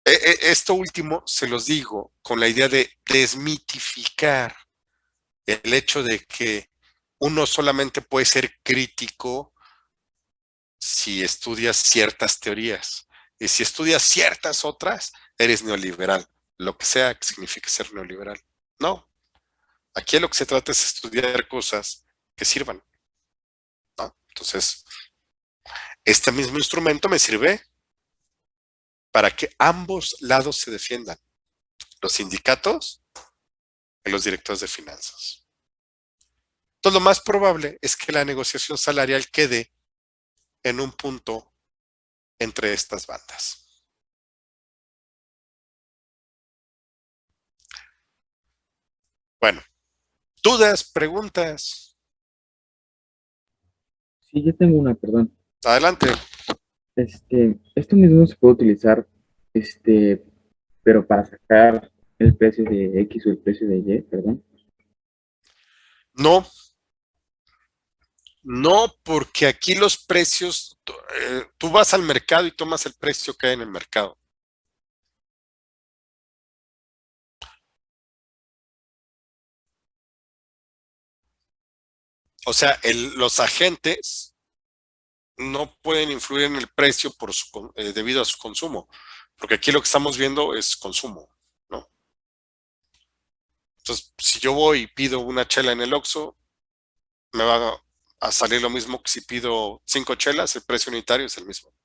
Esto último se los digo con la idea de desmitificar el hecho de que uno solamente puede ser crítico si estudias ciertas teorías. Y si estudias ciertas otras, eres neoliberal. Lo que sea que signifique ser neoliberal. No. Aquí lo que se trata es estudiar cosas que sirvan, ¿no? Entonces, este mismo instrumento me sirve para que ambos lados se defiendan. Los sindicatos y los directores de finanzas. Entonces, lo más probable es que la negociación salarial quede en un punto entre estas bandas. Bueno, dudas, preguntas. Sí, yo tengo una, perdón. Adelante. Esto mismo se puede utilizar, pero para sacar el precio de X o el precio de Y, perdón. No, no, porque aquí los precios, tú vas al mercado y tomas el precio que hay en el mercado. O sea, los agentes no pueden influir en el precio debido a su consumo, porque aquí lo que estamos viendo es consumo, ¿no? Entonces, si yo voy y pido una chela en el Oxxo, me va a salir lo mismo que si pido 5 chelas, el precio unitario es el mismo.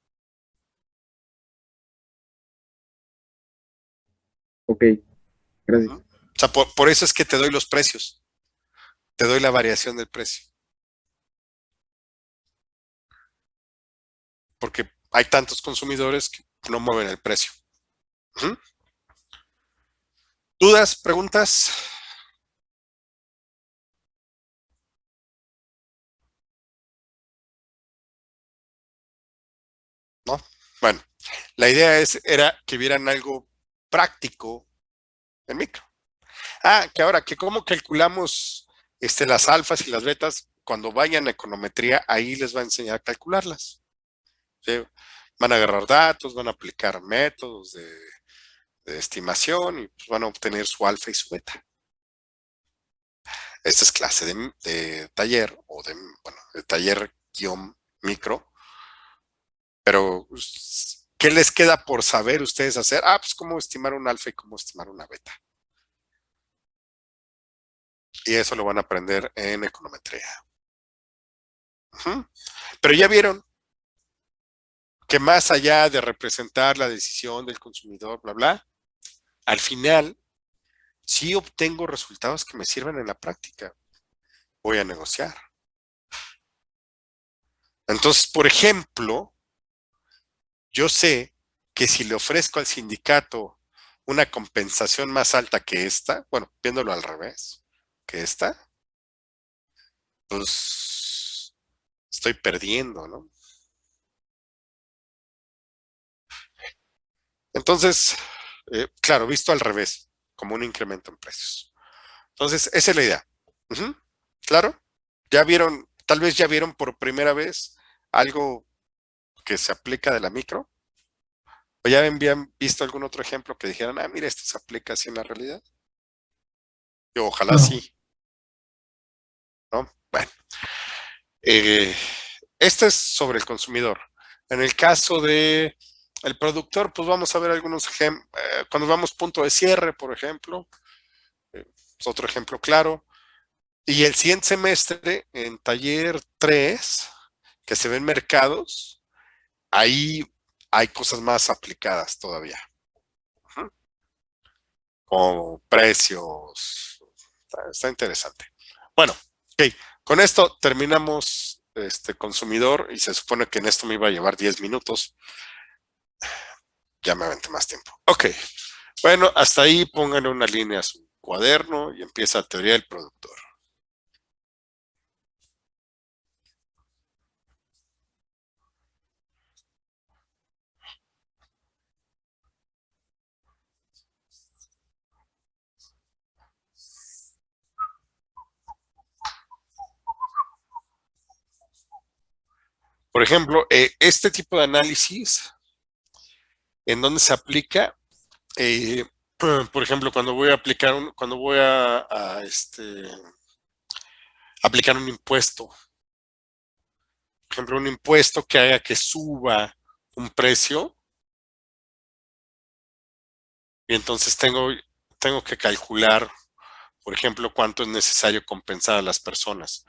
Ok, gracias. O sea, por eso es que te doy los precios, te doy la variación del precio. Porque hay tantos consumidores que no mueven el precio. Ujú. ¿Dudas, preguntas? ¿No? Bueno, la idea era que vieran algo práctico en micro. Que ahora, que cómo calculamos las alfas y las betas, cuando vayan a econometría, ahí les va a enseñar a calcularlas. ¿Sí? Van a agarrar datos, van a aplicar métodos de estimación y pues, van a obtener su alfa y su beta. Esta es clase de taller o de taller guión micro. Pero, pues, ¿qué les queda por saber ustedes hacer? Pues cómo estimar un alfa y cómo estimar una beta. Y eso lo van a aprender en econometría. Ujú. Pero ya vieron que más allá de representar la decisión del consumidor, bla, bla, al final sí obtengo resultados que me sirven en la práctica. Voy a negociar. Entonces, por ejemplo, yo sé que si le ofrezco al sindicato una compensación más alta que esta, bueno, viéndolo al revés, que esta, pues estoy perdiendo, ¿no? Entonces, claro, visto al revés, como un incremento en precios. Entonces, esa es la idea. Ujú. ¿Claro? Ya vieron, tal vez ya vieron por primera vez algo que se aplica de la micro. ¿O ya habían visto algún otro ejemplo que dijeran, mira, esto se aplica así en la realidad? Yo, ojalá No. sí, ¿no? Bueno, este es sobre el consumidor. En el caso de el productor, pues vamos a ver algunos ejemplos. Cuando vamos punto de cierre, por ejemplo, es otro ejemplo claro. Y el siguiente semestre, en taller 3, que se ven mercados, ahí hay cosas más aplicadas todavía. Ujú. Como precios. Está interesante. Bueno, ok. Con esto terminamos este consumidor y se supone que en esto me iba a llevar 10 minutos. Ya me aventé más tiempo. Ok. Bueno, hasta ahí pónganle una línea a su cuaderno y empieza la teoría del productor. Por ejemplo, este tipo de análisis, ¿en dónde se aplica? Eh, por ejemplo, cuando voy a aplicar cuando voy aplicar un impuesto, por ejemplo, un impuesto que haga que suba un precio, y entonces tengo que calcular, por ejemplo, cuánto es necesario compensar a las personas.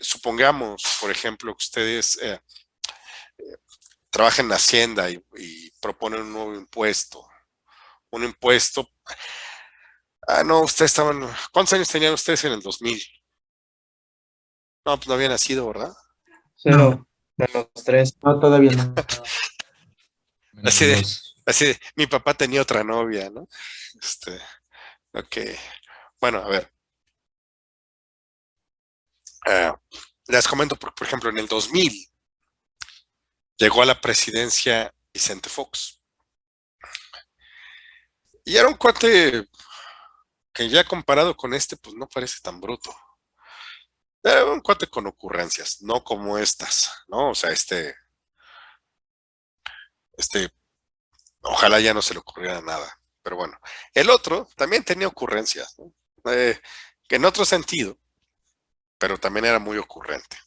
Supongamos, por ejemplo, que ustedes trabajan en Hacienda y proponen un nuevo impuesto. Un impuesto. No, ustedes estaban. ¿Cuántos años tenían ustedes en el 2000? No, pues no había nacido, ¿verdad? 0, -3. No, todavía no. Así de, -2. así de, mi papá tenía otra novia, ¿no? Ok. Bueno, a ver. Les comento, por ejemplo, en el 2000 llegó a la presidencia Vicente Fox. Y era un cuate que ya comparado con este, pues no parece tan bruto. Era un cuate con ocurrencias, no como estas, ¿no? O sea, ojalá ya no se le ocurriera nada. Pero bueno, el otro también tenía ocurrencias, ¿no? Que en otro sentido, pero también era muy ocurrente.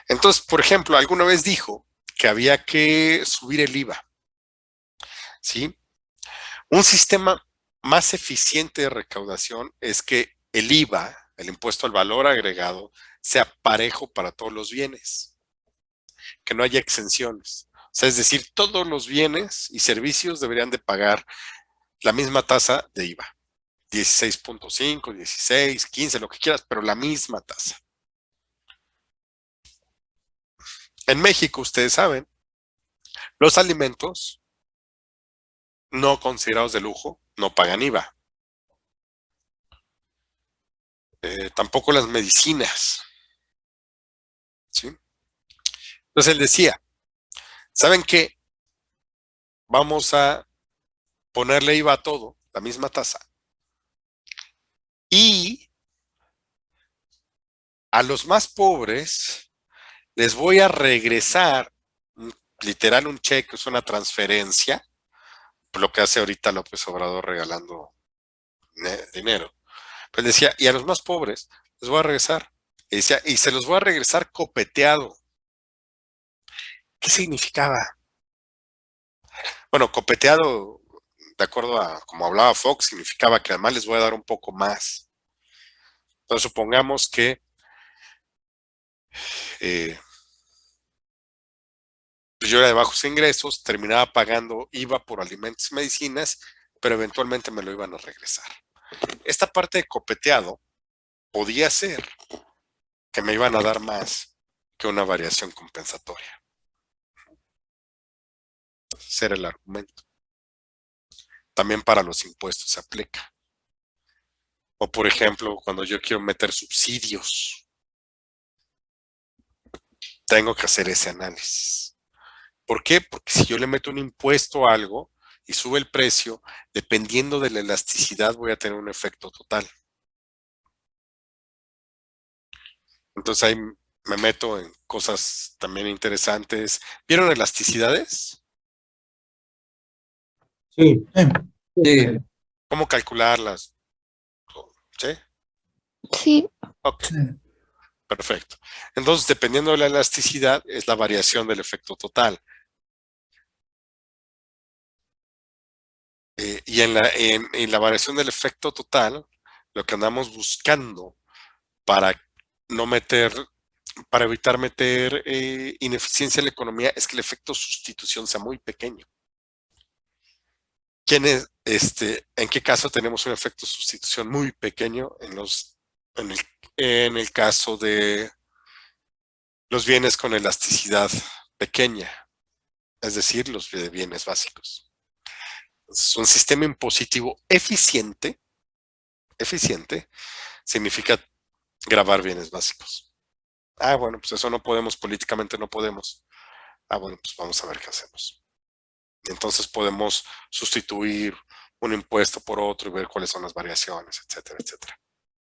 Entonces, por ejemplo, alguna vez dijo que había que subir el IVA, ¿sí? Un sistema más eficiente de recaudación es que el IVA, el impuesto al valor agregado, sea parejo para todos los bienes, que no haya exenciones. O sea, es decir, todos los bienes y servicios deberían de pagar la misma tasa de IVA. 16.5, 16, 15, lo que quieras, pero la misma tasa. En México, ustedes saben, los alimentos no considerados de lujo no pagan IVA. Tampoco las medicinas. ¿Sí? Entonces él decía, ¿saben qué? Vamos a ponerle IVA a todo, la misma tasa. Y a los más pobres les voy a regresar, literal un cheque, es una transferencia, por lo que hace ahorita López Obrador regalando dinero. Pues decía, y a los más pobres les voy a regresar. Y decía, y se los voy a regresar copeteado. ¿Qué significaba? Bueno, copeteado, de acuerdo a como hablaba Fox, significaba que además les voy a dar un poco más. Entonces supongamos que pues yo era de bajos ingresos, terminaba pagando IVA por alimentos y medicinas, pero eventualmente me lo iban a regresar. Esta parte de copeteado podía ser que me iban a dar más que una variación compensatoria. Ese era el argumento. También para los impuestos se aplica. O por ejemplo, cuando yo quiero meter subsidios, tengo que hacer ese análisis. ¿Por qué? Porque si yo le meto un impuesto a algo y sube el precio, dependiendo de la elasticidad voy a tener un efecto total. Entonces ahí me meto en cosas también interesantes. ¿Vieron elasticidades? Sí. Sí. ¿Cómo calcularlas? ¿Sí? Sí, Ok, Sí. perfecto. Entonces, dependiendo de la elasticidad, es la variación del efecto total. Y en la variación del efecto total, lo que andamos buscando para no meter, para evitar meter ineficiencia en la economía es que el efecto sustitución sea muy pequeño. ¿En qué caso tenemos un efecto sustitución muy pequeño? En el caso de los bienes con elasticidad pequeña, es decir, los bienes básicos. Entonces, un sistema impositivo eficiente significa grabar bienes básicos. Ah, bueno, pues eso no podemos, políticamente no podemos. Ah, bueno, pues vamos a ver qué hacemos. Entonces podemos sustituir un impuesto por otro y ver cuáles son las variaciones, etcétera, etcétera.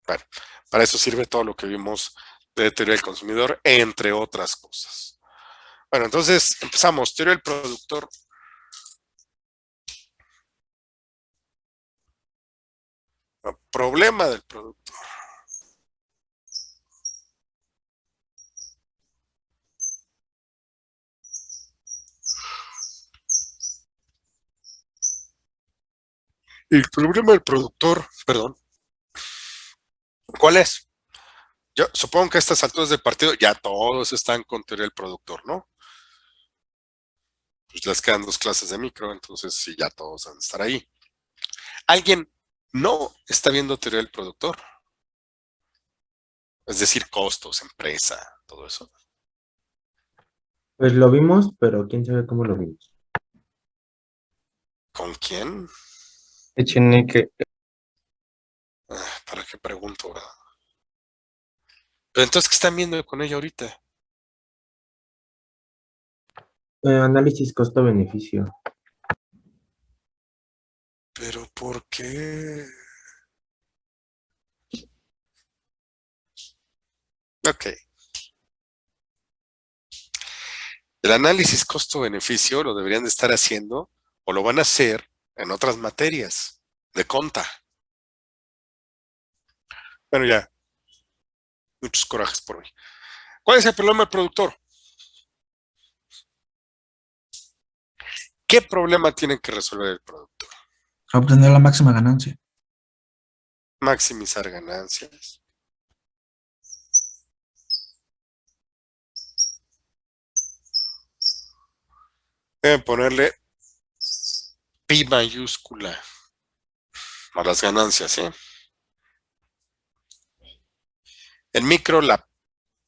Bueno, para eso sirve todo lo que vimos de teoría del consumidor, entre otras cosas. Bueno, entonces empezamos. Teoría del productor. Problema del productor. El problema del productor, perdón, ¿cuál es? Yo supongo que a estas alturas del partido ya todos están con teoría del productor, ¿no? Pues les quedan 2 clases de micro, entonces sí, ya todos van a estar ahí. ¿Alguien no está viendo teoría del productor? Es decir, costos, empresa, todo eso. Pues lo vimos, pero quién sabe cómo lo vimos. ¿Con quién? Echenique. ¿Para qué pregunto, verdad? Pero entonces, ¿qué están viendo con ella ahorita? Análisis costo-beneficio. ¿Pero por qué? Ok. El análisis costo-beneficio lo deberían de estar haciendo o lo van a hacer en otras materias de conta. Bueno, ya. Muchos corajes por hoy. ¿Cuál es el problema del productor? ¿Qué problema tiene que resolver el productor? Obtener la máxima ganancia. Maximizar ganancias. Deben ponerle Pi mayúscula a las ganancias, ¿eh? En micro, la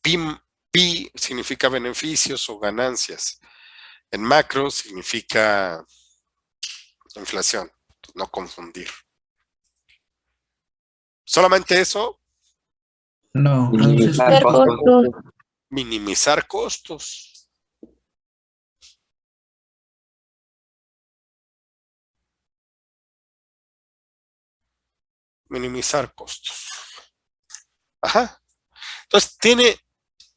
pi significa beneficios o ganancias. En macro significa inflación, no confundir. Solamente eso, No, Minimizar Minimizar costos. minimizar costos. Minimizar costos. Ajá. Entonces, tiene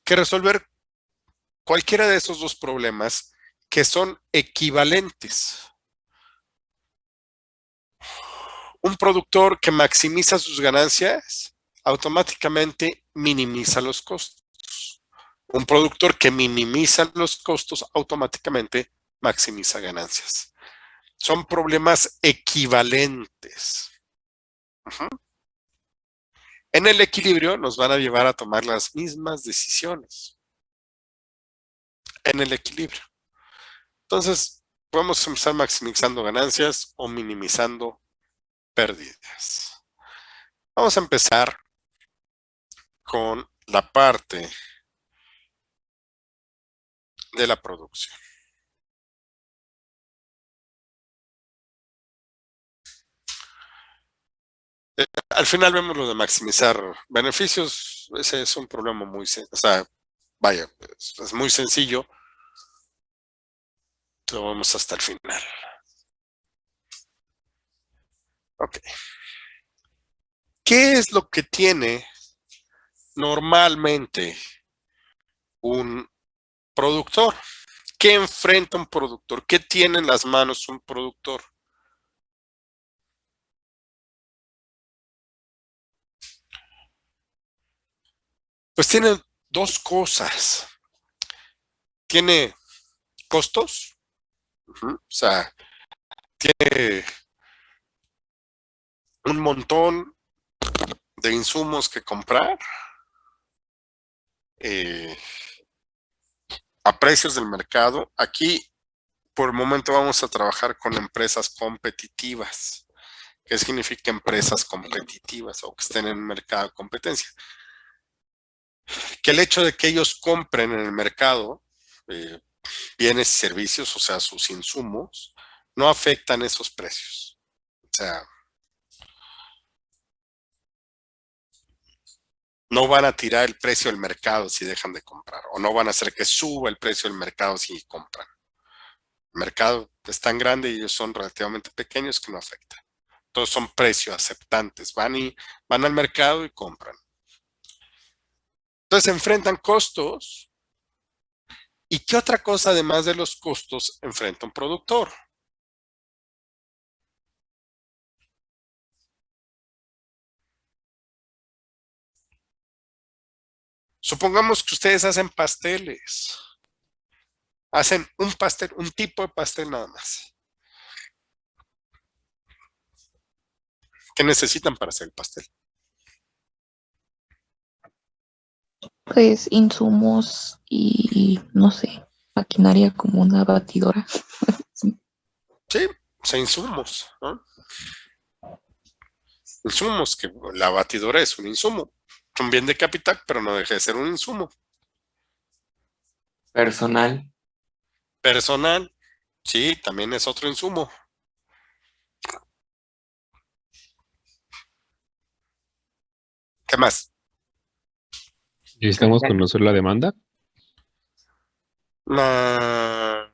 que resolver cualquiera de esos dos problemas que son equivalentes. Un productor que maximiza sus ganancias automáticamente minimiza los costos. Un productor que minimiza los costos automáticamente maximiza ganancias. Son problemas equivalentes. Ujú. En el equilibrio nos van a llevar a tomar las mismas decisiones. En el equilibrio. Entonces, podemos empezar maximizando ganancias o minimizando pérdidas. Vamos a empezar con la parte de la producción. Al final vemos lo de maximizar beneficios. Ese es un problema muy sencillo. O sea, vaya, es muy sencillo. Lo vemos hasta el final. Ok. ¿Qué es lo que tiene normalmente un productor? ¿Qué enfrenta un productor? ¿Qué tiene en las manos un productor? Pues tiene dos cosas. Tiene costos, o sea, tiene un montón de insumos que comprar a precios del mercado. Aquí, por el momento, vamos a trabajar con empresas competitivas. ¿Qué significa empresas competitivas o que estén en el mercado de competencia? Que el hecho de que ellos compren en el mercado bienes y servicios, o sea, sus insumos, no afectan esos precios. O sea, no van a tirar el precio del mercado si dejan de comprar, o no van a hacer que suba el precio del mercado si compran. El mercado es tan grande y ellos son relativamente pequeños que no afecta. Todos son precios aceptantes, van al mercado y compran. Entonces enfrentan costos. ¿Y qué otra cosa además de los costos enfrenta un productor? Supongamos que ustedes hacen pasteles. Hacen un pastel, un tipo de pastel nada más. ¿Qué necesitan para hacer el pastel? Pues insumos y no sé, maquinaria como una batidora. Sí. Sí, o sea, insumos, ¿no? Insumos, que la batidora es un insumo. un bien de capital, pero no deja de ser un insumo. Personal. Personal, sí, también es otro insumo. ¿Qué más? ¿Necesitamos conocer la demanda? Ah,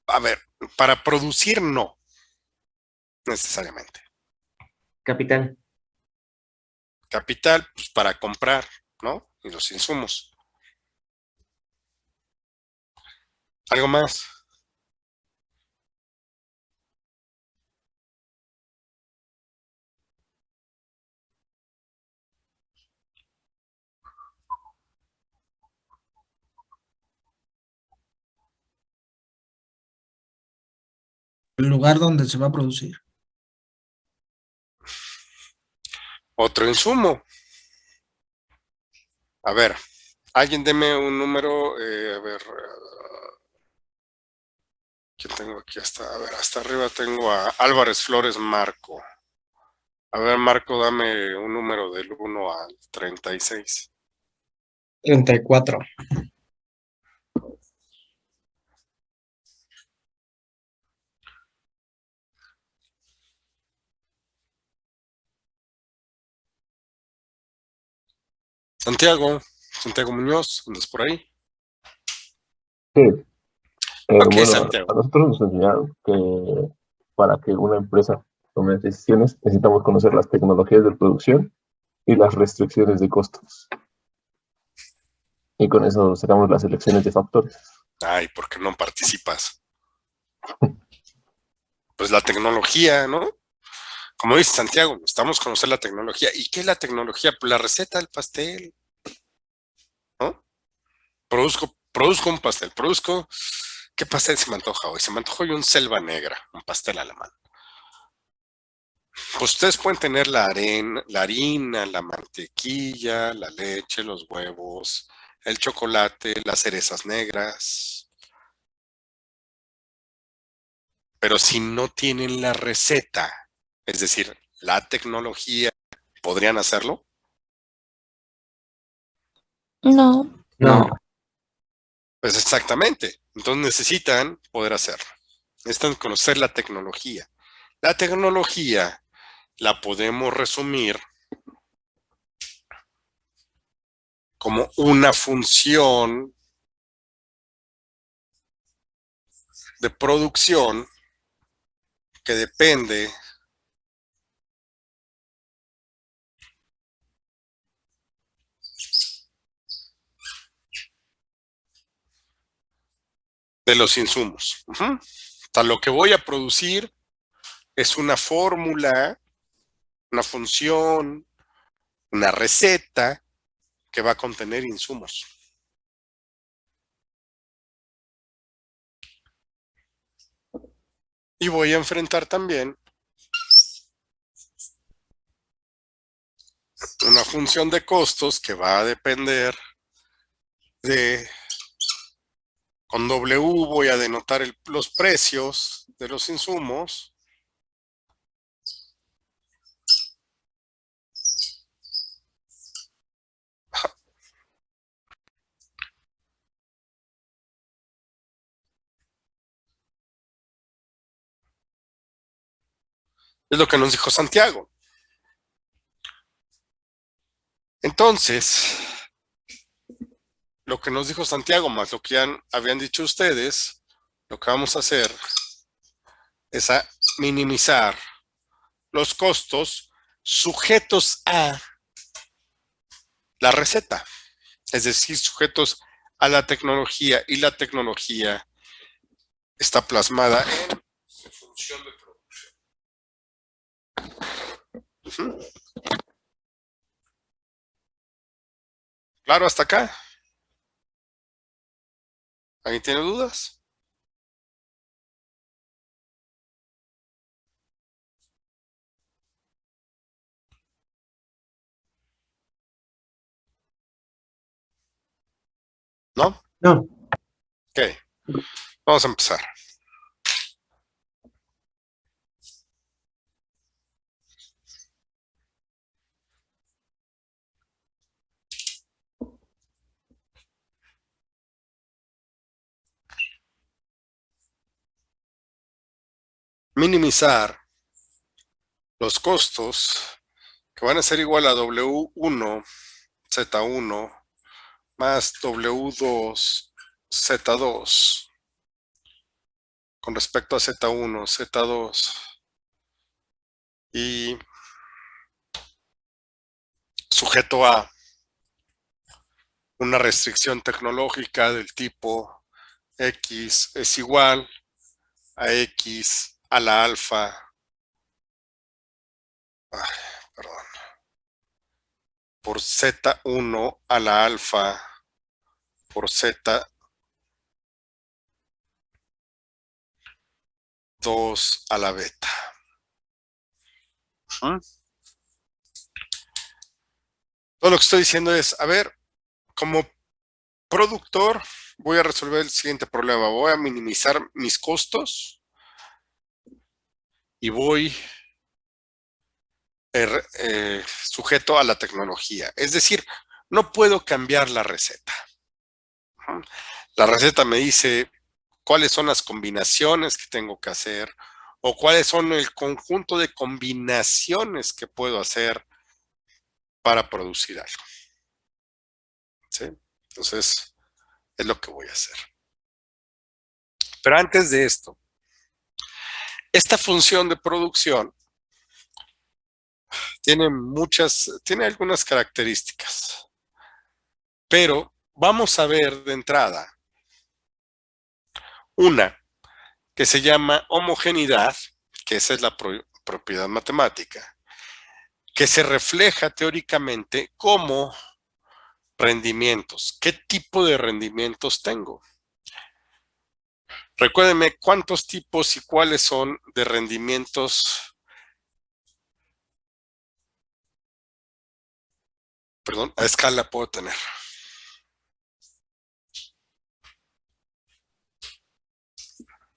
a ver, para producir no, necesariamente. Capital. Capital, pues para comprar, ¿no? Y los insumos. ¿Algo más? El lugar donde se va a producir. Otro insumo. A ver, alguien deme un número, a ver, ¿quién tengo aquí? A ver, hasta arriba tengo a Álvarez Flores Marco. A ver, Marco, dame un número del 1 al 36. 34. Santiago Muñoz, ¿andas por ahí? Sí, Ok, bueno, Santiago. a nosotros nos enseñaron que para que una empresa tome decisiones necesitamos conocer las tecnologías de producción y las restricciones de costos. Y con eso sacamos las selecciones de factores. Ay, ¿por qué no participas? Pues la tecnología, ¿no? Como dice Santiago, necesitamos conocer la tecnología. ¿Y qué es la tecnología? Pues la receta del pastel, ¿no? Produzco un pastel, ¿qué pastel se me antoja hoy? Se me antoja hoy un selva negra, un pastel alemán. Pues ustedes pueden tener la harina, la mantequilla, la leche, los huevos, el chocolate, las cerezas negras. Pero si no tienen la receta, es decir, la tecnología, ¿podrían hacerlo? No. No. Pues exactamente. Entonces necesitan poder hacerlo. Necesitan conocer la tecnología. La tecnología la podemos resumir como una función de producción que depende de los insumos. O sea, lo que voy a producir es una fórmula, una función, una receta que va a contener insumos. Y voy a enfrentar también una función de costos que va a depender de, con W voy a denotar los precios de los insumos. Es lo que nos dijo Santiago. Entonces, lo que nos dijo Santiago más lo que habían dicho ustedes, lo que vamos a hacer es a minimizar los costos sujetos a la receta, es decir, sujetos a la tecnología, y la tecnología está plasmada en función de producción. Claro, hasta acá. ¿Alguien tiene dudas? ¿No? No. Ok, vamos a empezar. minimizar los costos que van a ser igual a W1 Z1 más W2 Z2 con respecto a Z1 Z2 y sujeto a una restricción tecnológica del tipo X es igual a X a la alfa, perdón, por Z1 a la alfa por Z2 a la beta. Todo lo que estoy diciendo es, a ver, como productor voy a resolver el siguiente problema. Voy a minimizar mis costos y voy sujeto a la tecnología. Es decir, no puedo cambiar la receta. La receta me dice cuáles son las combinaciones que tengo que hacer o cuáles son el conjunto de combinaciones que puedo hacer para producir algo. ¿Sí? Entonces, es lo que voy a hacer. Pero antes de esto, esta función de producción tiene algunas características, pero vamos a ver de entrada una que se llama homogeneidad, que esa es la propiedad matemática, que se refleja teóricamente como rendimientos. ¿Qué tipo de rendimientos tengo? Recuérdenme cuántos tipos y cuáles son de rendimientos, perdón, a escala puedo tener.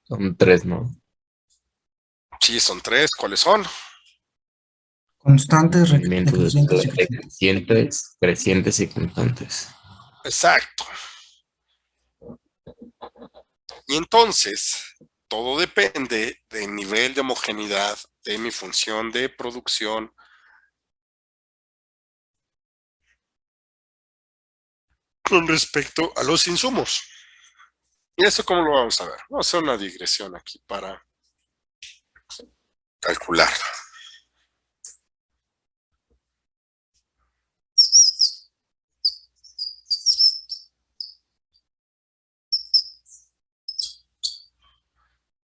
Son tres, ¿no? Sí, son tres. ¿Cuáles son? Constantes, Rendimientos decrecientes y decrecientes, crecientes y constantes. Exacto. Y entonces, todo depende del nivel de homogeneidad de mi función de producción con respecto a los insumos. ¿Y eso cómo lo vamos a ver? Vamos a hacer una digresión aquí para calcular.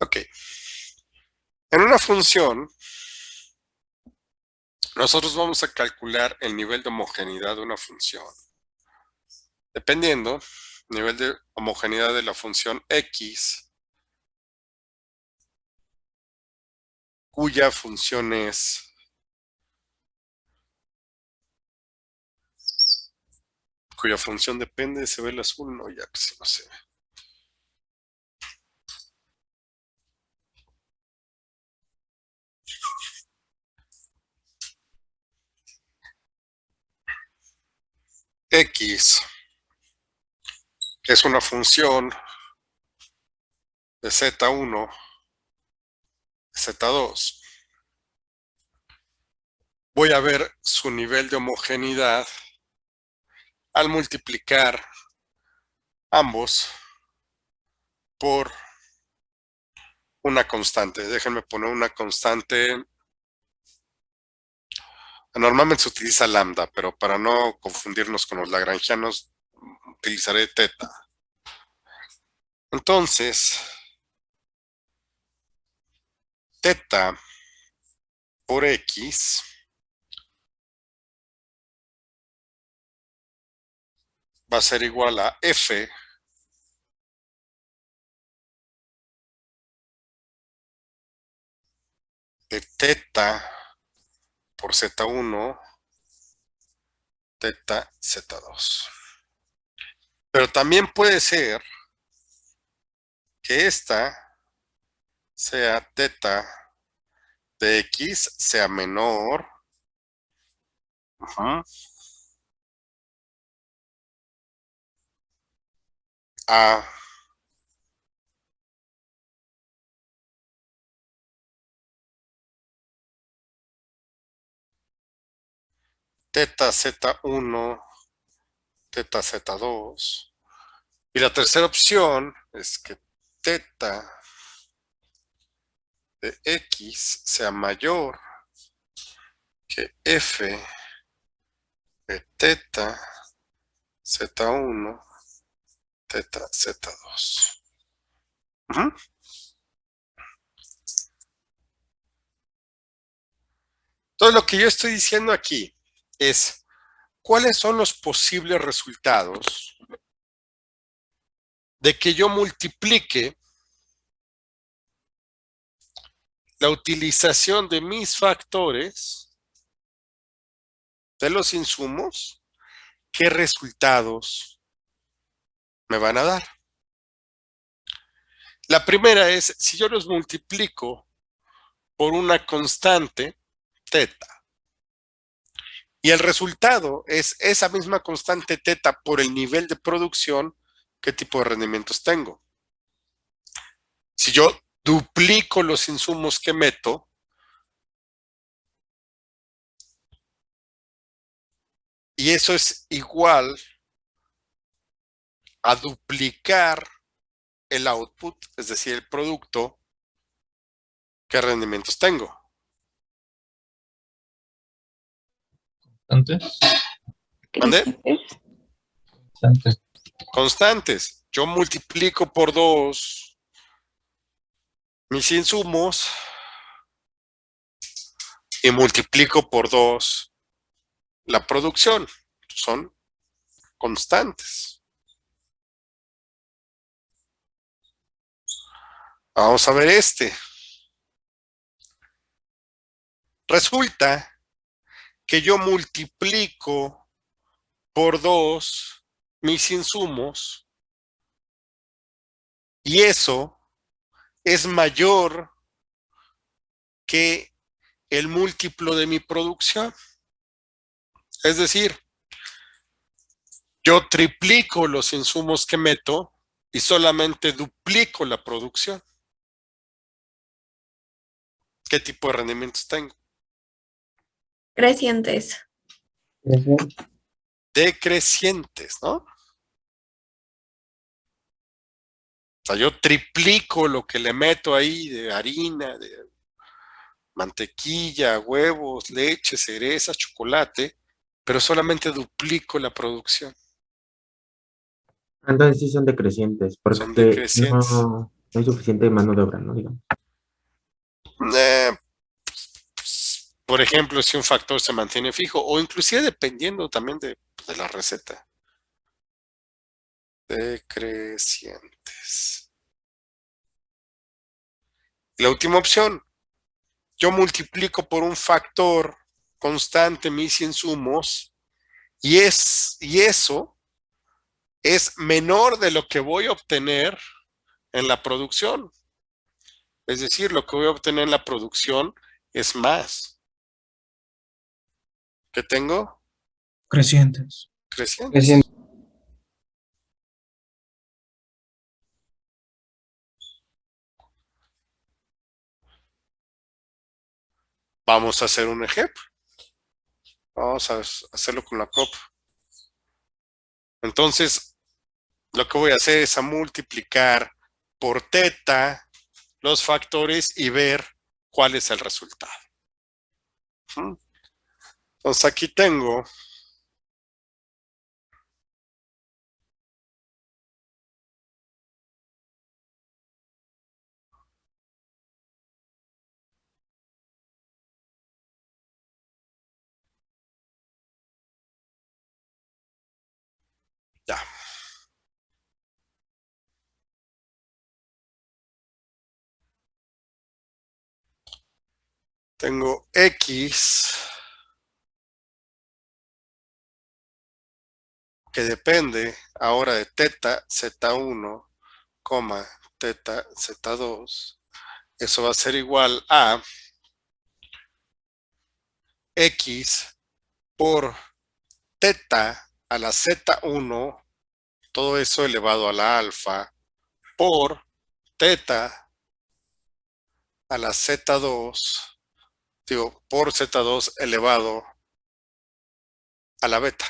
Ok. En una función, nosotros vamos a calcular el nivel de homogeneidad de una función. Dependiendo, nivel de homogeneidad de la función X, cuya función depende, se ve el azul, no, ya que no se ve. X, que es una función de Z1, Z2. Voy a ver su nivel de homogeneidad al multiplicar ambos por una constante. Déjenme poner una constante. Normalmente se utiliza lambda, pero para no confundirnos con los lagrangianos, utilizaré teta. Entonces, teta por X va a ser igual a F de teta por Z1, teta Z2. Pero también puede ser que esta sea teta de X sea menor a teta Z1, teta Z2. Y la tercera opción es que teta de X sea mayor que F de teta Z1, teta Z2. Ujú. Entonces, lo que yo estoy diciendo aquí es cuáles son los posibles resultados de que yo multiplique la utilización de mis factores de los insumos, qué resultados me van a dar. La primera es, si yo los multiplico por una constante, teta, y el resultado es esa misma constante teta por el nivel de producción, ¿qué tipo de rendimientos tengo? Si yo duplico los insumos que meto, y eso es igual a duplicar el output, es decir, el producto, ¿qué rendimientos tengo? Antes. ¿Mande? Antes. Constantes. Yo multiplico por 2 mis insumos y multiplico por 2 la producción. Son constantes. Vamos a ver este. Resulta que yo multiplico por 2 mis insumos y eso es mayor que el múltiplo de mi producción. Es decir, yo triplico los insumos que meto y solamente duplico la producción. ¿Qué tipo de rendimientos tengo? Crecientes. Decrecientes, ¿no? O sea, yo triplico lo que le meto ahí de harina, de mantequilla, huevos, leche, cereza, chocolate, pero solamente duplico la producción. Entonces sí son decrecientes, Son porque decrecientes. no hay suficiente mano de obra, ¿no? Digamos. Por ejemplo, si un factor se mantiene fijo, o inclusive dependiendo también de la receta. Decrecientes. La última opción, yo multiplico por un factor constante mis insumos y eso es menor de lo que voy a obtener en la producción. Es decir, lo que voy a obtener en la producción es más. ¿Qué tengo? Crecientes. Crecientes. Vamos a hacer un ejemplo. Vamos a hacerlo con la prop. Entonces, lo que voy a hacer es a multiplicar por teta los factores y ver cuál es el resultado. Entonces aquí tengo ya. Tengo X que depende ahora de teta Z1, teta Z2. Eso va a ser igual a X por teta a la Z1, todo eso elevado a la alfa, por teta a la Z2, digo, por Z2 elevado a la beta.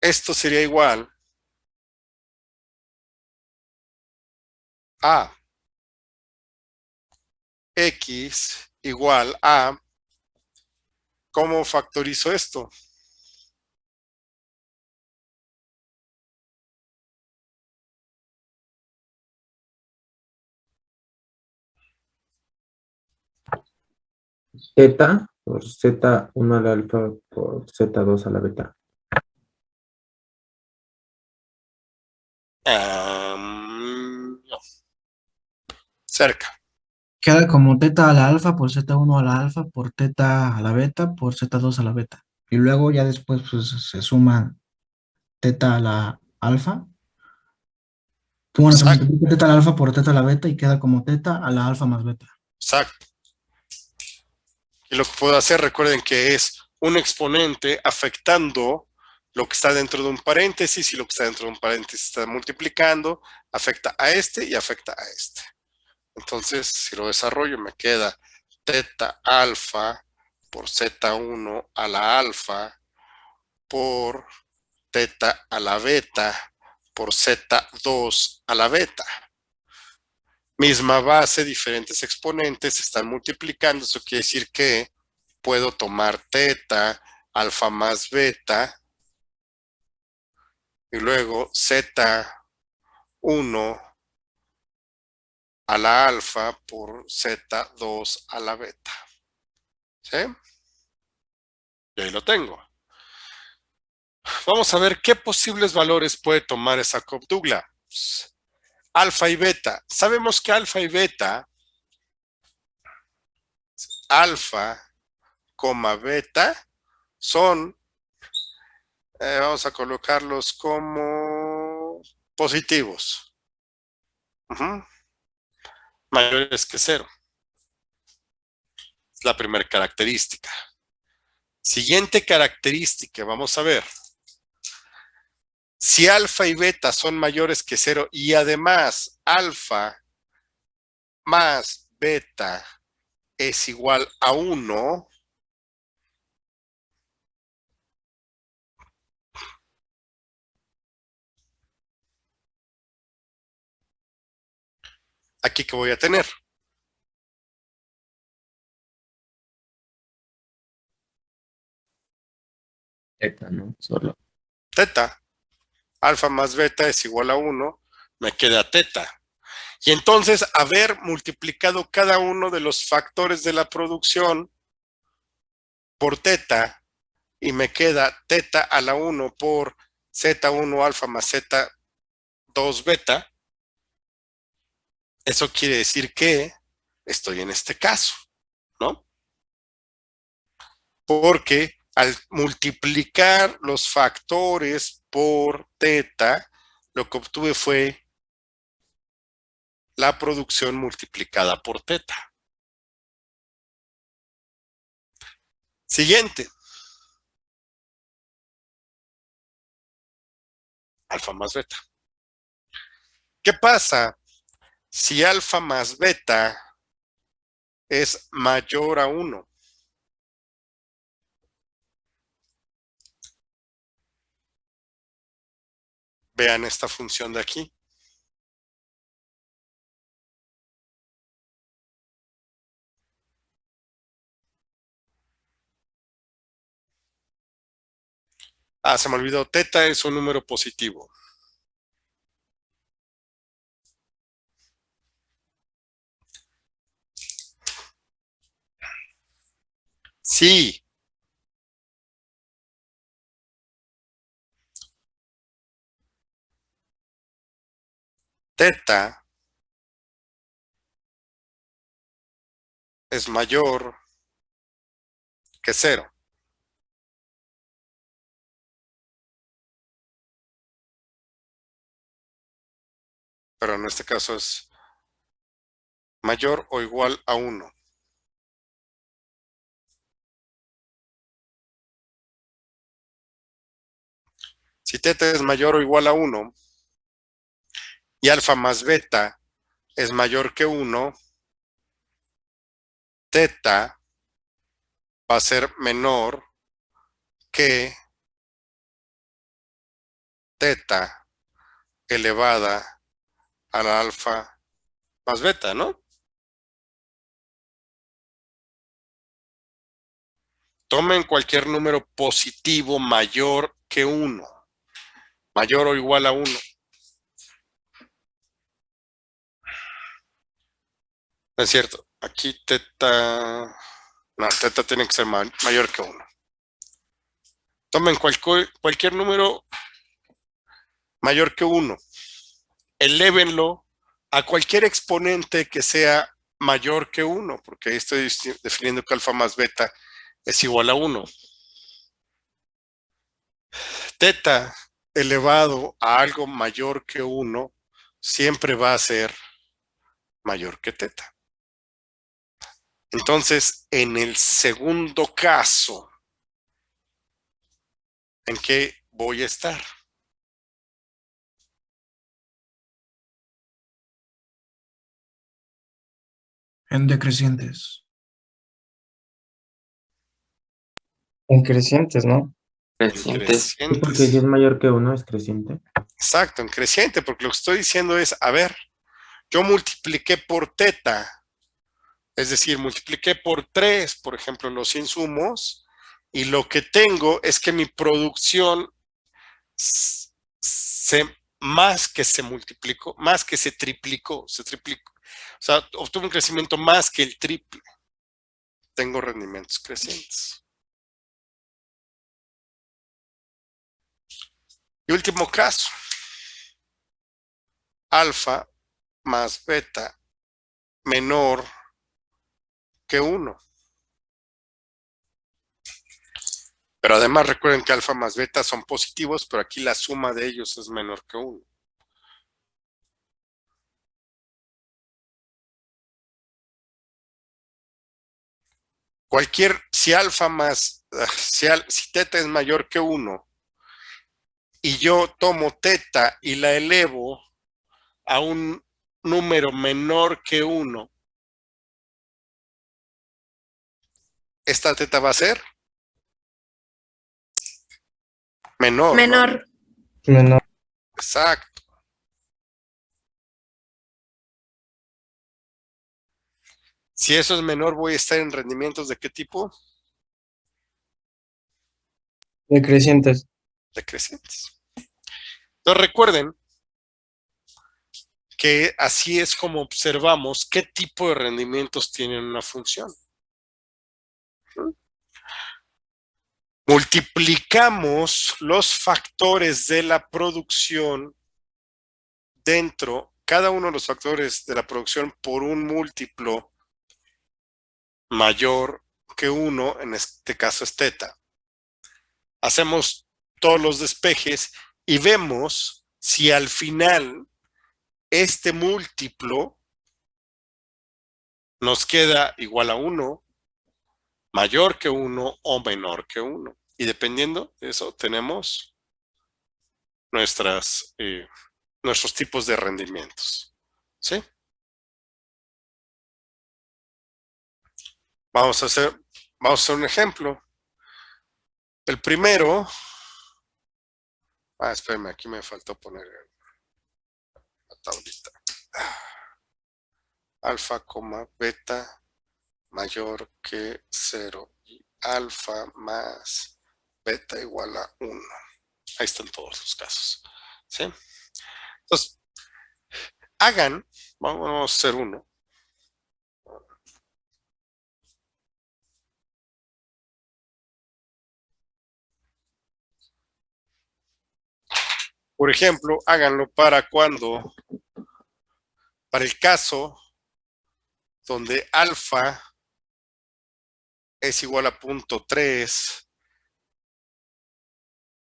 Esto sería igual a x igual a, ¿cómo factorizo esto? Zeta por Z1 al alfa por Z2 a la beta. No. Cerca. Queda como teta a la alfa por Z1 a la alfa por teta a la beta por Z2 a la beta. Y luego ya después pues, se suma teta a la alfa. Que bueno, se Exacto. multiplica teta a la alfa por teta a la beta y queda como teta a la alfa más beta. Exacto. Y lo que puedo hacer, recuerden que es un exponente afectando lo que está dentro de un paréntesis, y lo que está dentro de un paréntesis está multiplicando, afecta a este y afecta a este. Entonces, si lo desarrollo, me queda teta alfa por Z1 a la alfa por teta a la beta por Z2 a la beta. Misma base, diferentes exponentes, se están multiplicando. Eso quiere decir que puedo tomar teta alfa más beta y luego Z1 a la alfa por Z2 a la beta. ¿Sí? Y ahí lo tengo. Vamos a ver qué posibles valores puede tomar esa Cobb-Douglas. Alfa y beta. Sabemos que alfa y beta, alfa, beta, son, vamos a colocarlos como positivos. Mayores que 0. Es la primera característica. Siguiente característica, vamos a ver. Si alfa y beta son mayores que 0 y además alfa más beta es igual a 1, ¿aquí qué voy a tener? Teta, ¿no? Solo. Teta. Alfa más beta es igual a 1, me queda teta. Y entonces, haber multiplicado cada uno de los factores de la producción por teta, y me queda teta a la 1 por Z1 alfa más Z2 beta, eso quiere decir que estoy en este caso, ¿no? Porque al multiplicar los factores por teta, lo que obtuve fue la producción multiplicada por teta. Siguiente. Alfa más beta. ¿Qué pasa si alfa más beta es mayor a 1? Vean esta función de aquí. Ah, se me olvidó, teta es un número positivo. Sí. Teta es mayor que 0. Pero en este caso es mayor o igual a 1. Si teta es mayor o igual a 1 y alfa más beta es mayor que 1, teta va a ser menor que teta elevada a la alfa más beta, ¿no? Tomen cualquier número positivo mayor que 1, mayor o igual a 1. No es cierto, aquí teta, no, teta tiene que ser mayor que 1. Tomen cualquier número mayor que 1, elévenlo a cualquier exponente que sea mayor que 1, porque ahí estoy definiendo que alfa más beta es igual a 1. Teta elevado a algo mayor que 1 siempre va a ser mayor que teta. Entonces, en el segundo caso, ¿en qué voy a estar? En decrecientes. En crecientes, ¿no? En Crecientes. Sí, porque si es crecientes. mayor que 1 es creciente. Exacto, en creciente, porque lo que estoy diciendo es, a ver, yo multipliqué por teta, es decir, multipliqué por 3, por ejemplo, los insumos, y lo que tengo es que mi producción más que se multiplicó, más que se triplicó. O sea, obtuve un crecimiento más que el triple. Tengo rendimientos crecientes. Y último caso, alfa más beta menor que 1. Pero además recuerden que alfa más beta son positivos, pero aquí la suma de ellos es menor que 1. Si teta es mayor que 1 y yo tomo teta y la elevo a un número menor que 1, esta teta va a ser menor, ¿no? Menor. Menor. Exacto. Si eso es menor, voy a estar en rendimientos ¿de qué tipo? Decrecientes. Decrecientes. Entonces recuerden que así es como observamos qué tipo de rendimientos tienen una función. Multiplicamos los factores de la producción dentro, cada uno de los factores de la producción por un múltiplo mayor que 1, en este caso es teta. Hacemos todos los despejes y vemos si al final este múltiplo nos queda igual a 1, mayor que 1 o menor que 1. Y dependiendo de eso tenemos nuestros tipos de rendimientos. ¿Sí? Vamos a hacer un ejemplo. El primero, espérenme, aquí me faltó poner la tablita. Alfa, beta mayor que 0 y alfa más beta igual a 1. Ahí están todos los casos. ¿Sí? Entonces, vamos a hacer uno. Por ejemplo, háganlo para el caso donde alfa es igual a 0.3,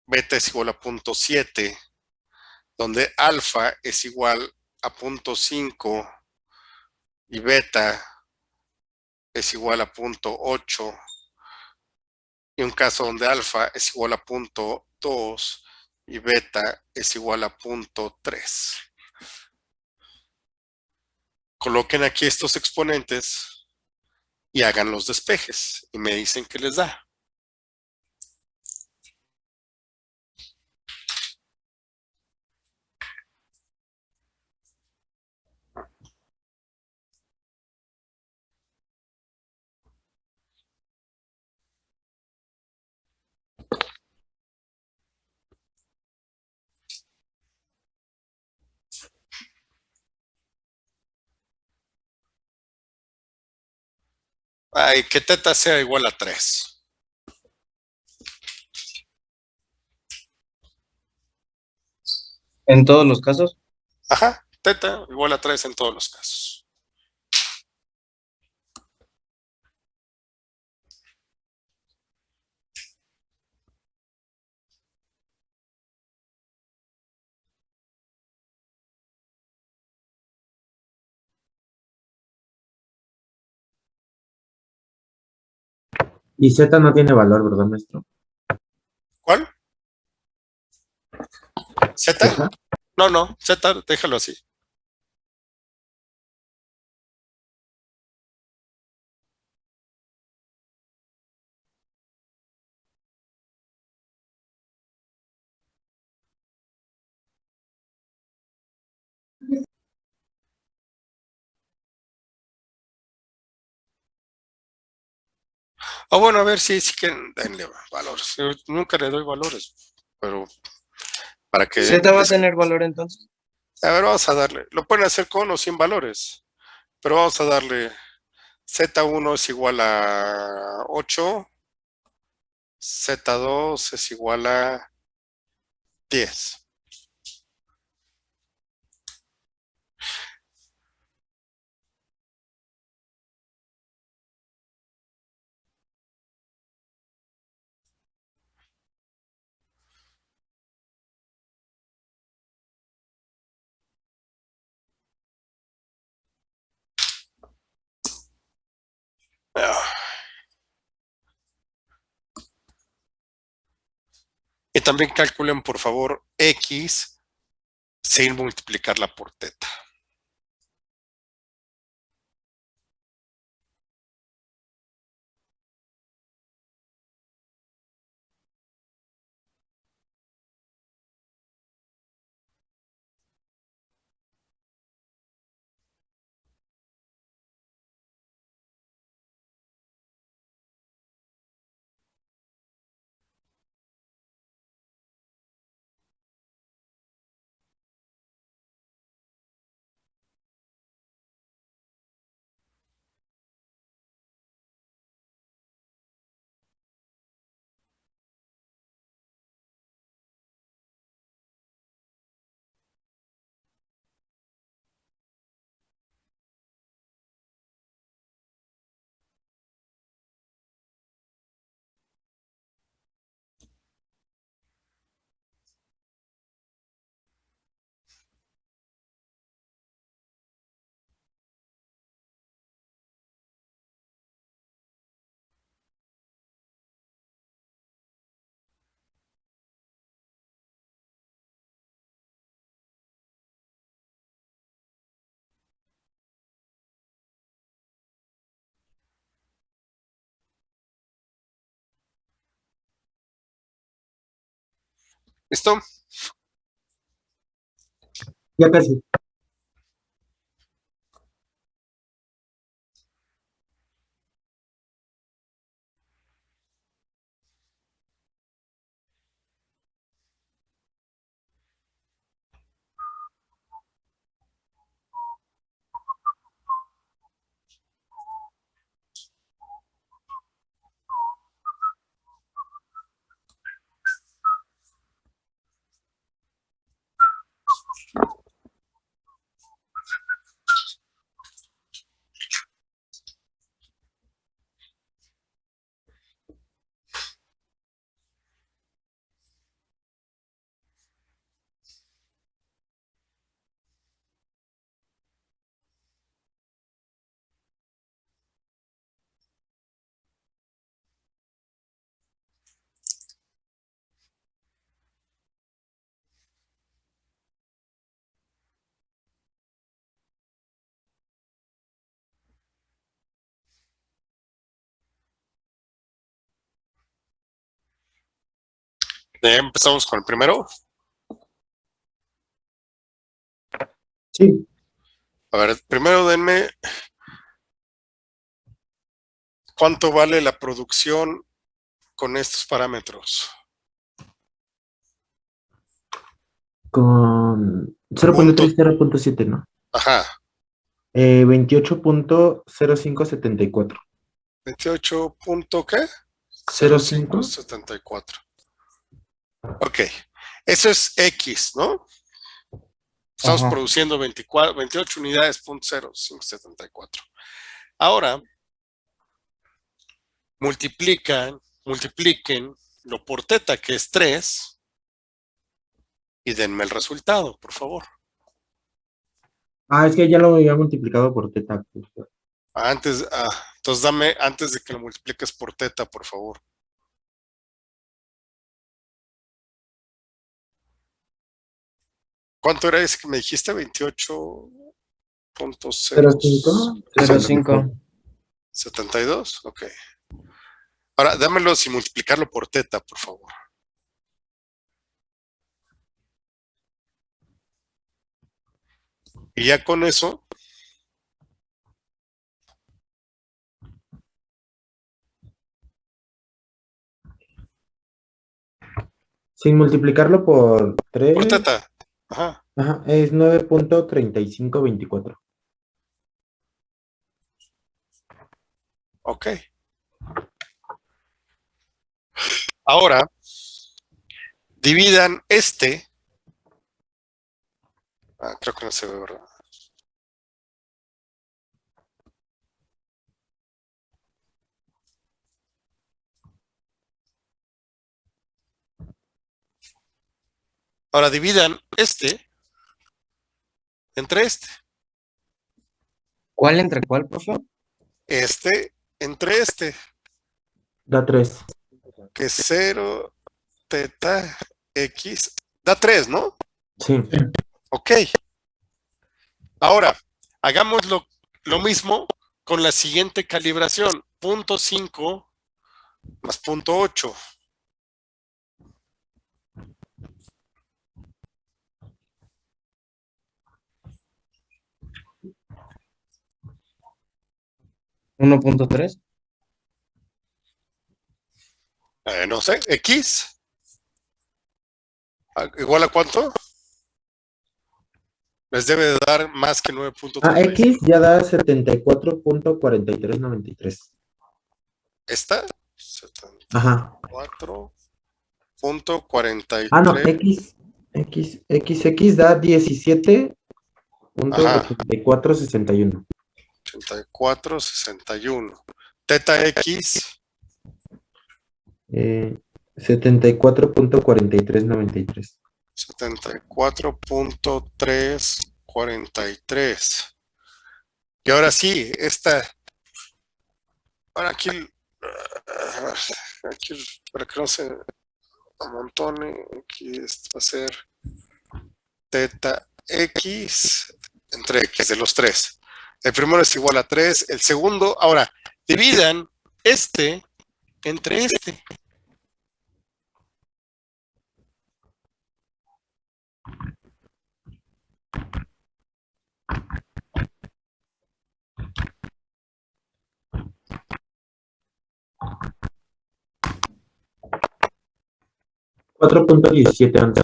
beta es igual a 0.7, donde alfa es igual a 0.5 y beta es igual a 0.8, y un caso donde alfa es igual a 0.2 y beta es igual a 0.3. Coloquen aquí estos exponentes y hagan los despejes y me dicen qué les da. Ay, que teta sea igual a 3. En todos los casos. Ajá, teta igual a 3 en todos los casos. Y Z no tiene valor, ¿verdad, maestro? ¿Cuál? ¿Z? Z. No, no, Z, déjalo así. Ah, bueno, a ver si quieren, denle valores. Yo nunca le doy valores, pero para que... ¿Z va a tener valor entonces? A ver, vamos a darle. Lo pueden hacer con o sin valores, pero vamos a darle Z1 es igual a 8, Z2 es igual a 10. Y también calculen, por favor, X sin multiplicarla por teta. ¿Listo? Ya casi. Empezamos con el primero. Sí. A ver, primero denme cuánto vale la producción con estos parámetros. Con 0.3, 0.7, ¿no? Ajá. 28.0574. 28 punto ¿qué? 05. 0574. Ok. Eso es X, ¿no? Estamos Ajá. produciendo 28 unidades, .0574. Ahora, multipliquen lo por teta, que es 3, y denme el resultado, por favor. Es que ya lo había multiplicado por teta. Entonces dame, antes de que lo multipliques por teta, por favor. ¿Cuánto era ese que me dijiste? 28.05. 0.5. 72, ok. Ahora, dámelo sin multiplicarlo por teta, por favor. Y ya con eso, Sin multiplicarlo por 3. por teta. Ajá. Ajá, es 9.3524. Ok. Ahora, dividan este. Creo que no se ve, ¿verdad? Ahora dividan este entre este. ¿Cuál entre cuál, por favor? Este entre este, Da 3. que es 0 teta x, da 3, ¿no? Sí. Ok. Ahora, hagamos lo mismo con la siguiente calibración. 0.5 más 0.8. ¿1.3? No sé, X. ¿Igual a cuánto? Les debe de dar más que 9.3. X ya da 74.4393. ¿Esta? Ajá. 4.43. No, X da 17.8461. 84.61. Teta X. 74.4393. 74.343. Y ahora sí, ahora aquí para que no se amontone, aquí esto va a ser teta X entre X de los tres. El primero es igual a 3, el segundo, ahora, dividan este entre este. $4.17.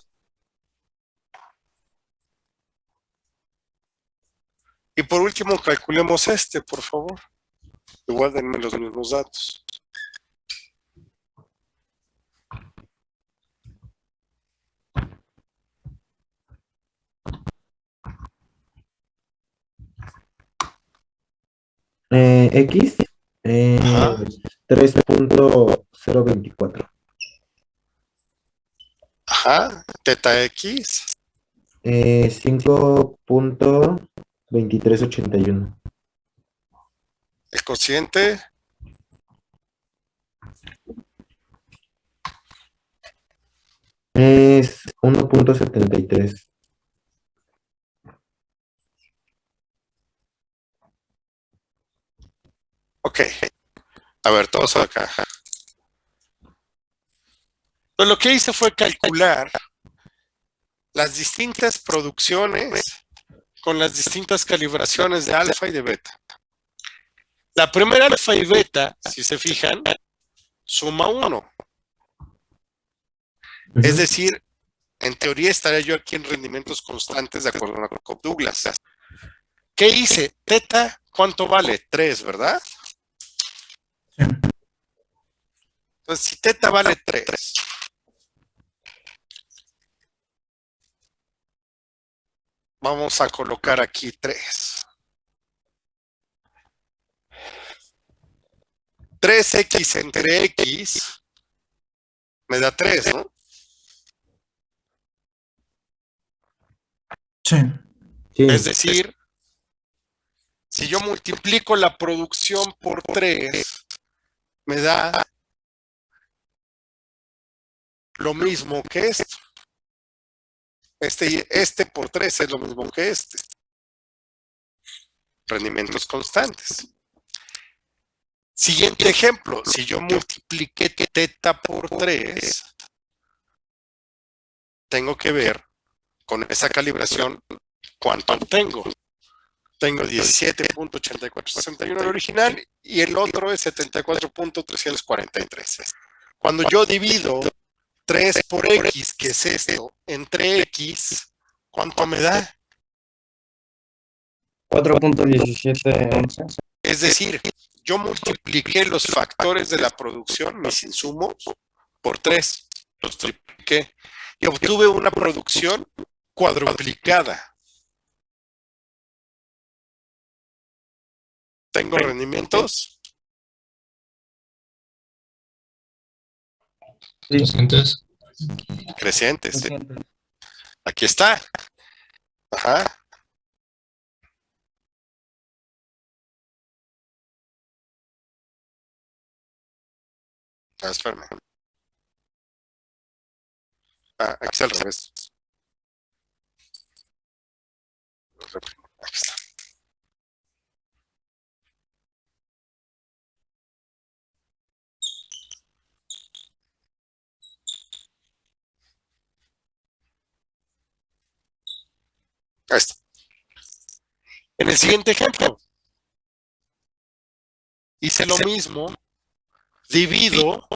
Y por último, calculemos este, por favor. Igual denme los mismos datos. X, 3.024. Ajá, teta X. 5.2381. El cociente. Es 1.73. Ok. A ver, todos acá. Entonces, lo que hice fue calcular las distintas producciones con las distintas calibraciones de alfa y de beta. La primera alfa y beta, si se fijan, suma 1. Es decir, en teoría estaría yo aquí en rendimientos constantes de acuerdo a Cobb-Douglas. ¿Qué hice? Teta, ¿cuánto vale? 3, ¿verdad? Entonces, si teta vale 3, vamos a colocar aquí 3. 3x entre x me da 3, ¿no? Sí. Sí. Es decir, si yo multiplico la producción por 3, me da lo mismo que esto. Este por 3 es lo mismo que este. Rendimientos constantes. Siguiente ejemplo, si yo multipliqué teta por 3, tengo que ver con esa calibración cuánto obtengo. Tengo 17.8461 el original y el otro es 74.343. Cuando yo divido 3 por x, que es esto, entre x, ¿cuánto me da? 4.1711. Es decir, yo multipliqué los factores de la producción, mis insumos, por 3. Los tripliqué y obtuve una producción cuadruplicada. Tengo rendimientos crecientes. ¿Sí? Aquí está. Ajá. Espérame. Aquí está al revés. Aquí está. Ahí está. En el siguiente ejemplo, hice lo mismo, divido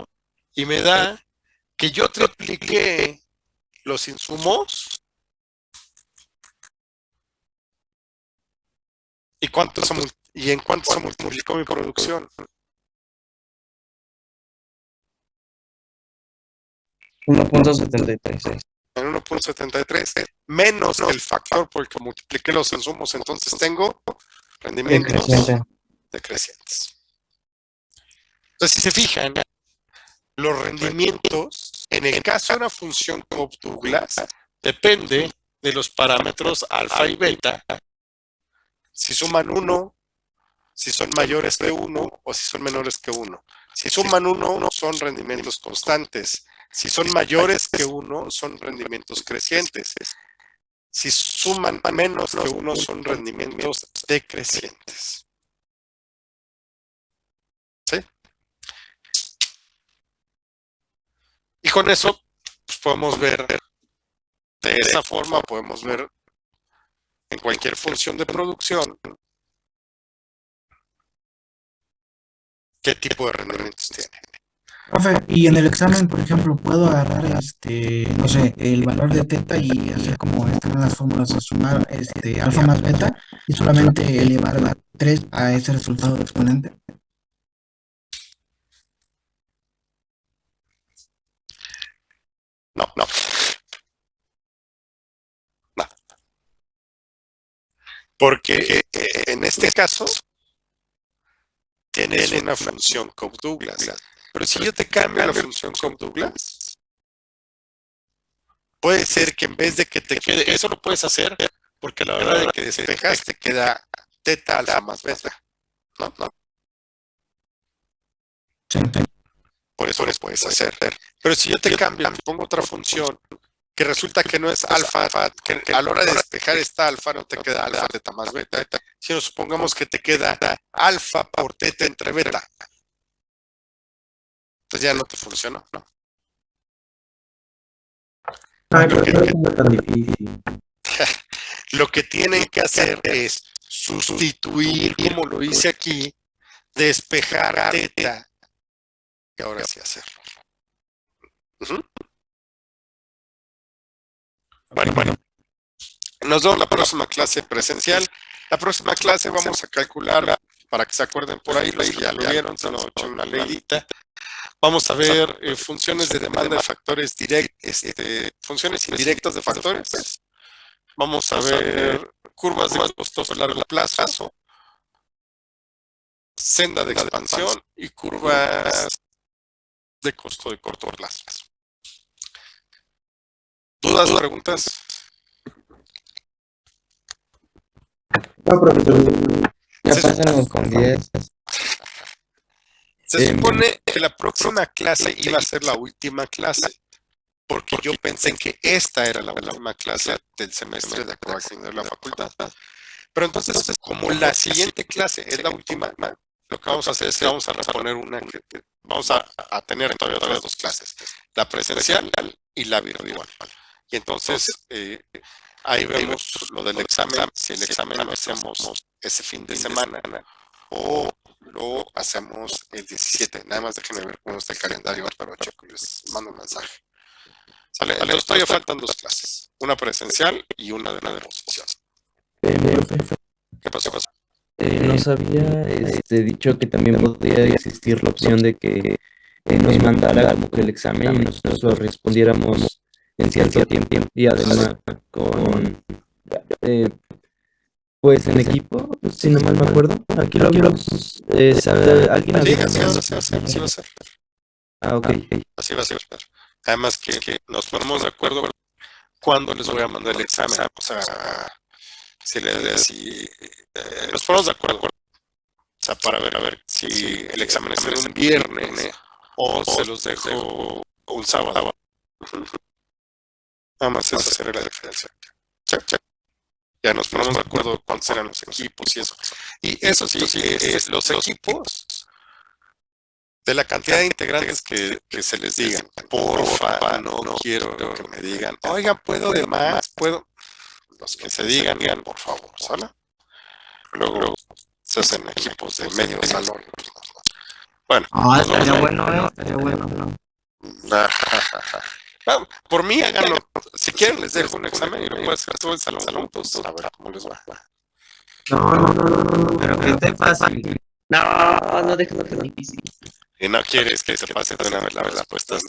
y me da que yo tripliqué los insumos. ¿Y en cuánto se multiplicó mi producción? 1.73. En 1.73, menos el factor por el que multipliqué los insumos, entonces tengo rendimientos decrecientes. Entonces, si se fijan, los rendimientos, en el caso de una función Cobb-Douglas, depende de los parámetros alfa y beta, si suman 1, si son mayores que 1 o si son menores que 1. Si suman 1, son rendimientos constantes. Si son mayores que 1, son rendimientos crecientes. Si suman menos que 1, son rendimientos decrecientes. ¿Sí? Y con eso pues, podemos ver, de esa forma podemos ver en cualquier función de producción qué tipo de rendimientos tiene. Profe, y en el examen, por ejemplo, puedo agarrar no sé, el valor de teta y hacer como están en las fórmulas de sumar alfa más beta y solamente elevar la 3 a ese resultado de exponente. No. Porque en este caso tienes una función Cobb-Douglas. Pero si yo te cambio la función Cobb-Douglas, puede ser que en vez de que te quede, eso lo puedes hacer porque a la hora de que despejas te queda teta alfa más beta. No. Sí. Por eso les puedes hacer. Pero si yo te cambio, te pongo otra función que resulta que no es alfa, que a la hora de despejar esta alfa no te queda alfa, teta más beta, sino supongamos que te queda alfa por teta entre beta. Entonces ya no te funcionó, ¿no? Ay, pero no es como tan difícil. Lo que tienen que hacer es sustituir, como lo hice aquí, despejar teta. Y ahora sí hacerlo. Ujú. Bueno. Nos vemos la próxima clase presencial. La próxima clase vamos a calcular, para que se acuerden por ahí, los que ya lo vieron, si no, echen una leidita. Vamos a ver funciones de demanda de factores directos, funciones indirectas de factores. Vamos a ver curvas de costo a largo plazo, senda de expansión y curvas de costo de corto plazo. ¿Dudas o preguntas? No, profesor. Ya Se pásanos con 10. Se supone que la próxima clase iba a ser la última clase, porque yo pensé que esta era la última clase del semestre de activación de la facultad. Pero entonces, como la siguiente clase es la última, lo que vamos a hacer es que vamos a reponer vamos a tener todavía dos clases, la presencial y la virtual. Y entonces, ahí vemos lo del examen, si el examen lo hacemos ese fin de semana o lo hacemos el 17. Nada más déjenme ver cómo está el calendario para checo y les mando un mensaje. Sale, todavía faltan dos clases, una presencial y una de deposición. ¿Qué pasó? Nos había dicho que también podría existir la opción de que nos mandara como que el examen y nosotros lo respondiéramos en cierto tiempo y además con pues en equipo, si no mal me acuerdo. Aquí lo vimos. ¿Alguien Sí, había así mandado? va a ser. Ah, ok. Así va a ser. Además que nos ponemos de acuerdo cuándo les voy a mandar el examen. O sea, si nos ponemos de acuerdo. O sea, para ver si el examen es un viernes o se los dejo un sábado. Nada más esa sería la diferencia. Ya nos ponemos de acuerdo cuántos serán los equipos y eso. Y eso sí, los equipos, de la cantidad de integrantes que se les digan, porfa, no quiero que me digan, oigan, puedo de más, puedo. Los que se digan, por favor, ¿sale? Luego se hacen equipos de medio salón. Bueno, Estaría bueno, estaría bueno. por mí, háganlo. Si quieren, les dejo un examen y lo pueden hacer todo el salón juntos. A ver cómo les va. No. Pero ¿qué te pasa? No dejes lo difícil. Y no quieres que se pase de una vez las respuestas.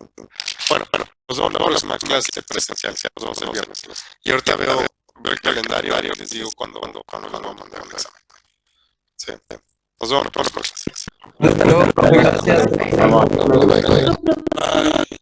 Bueno, nos vemos la próxima clase presencial. Nos vemos el viernes. Y ahorita veo el calendario y les digo cuándo les voy a mandar un examen. Sí. Nos vemos la próxima clase. Hasta luego. Gracias. Vamos. Bye.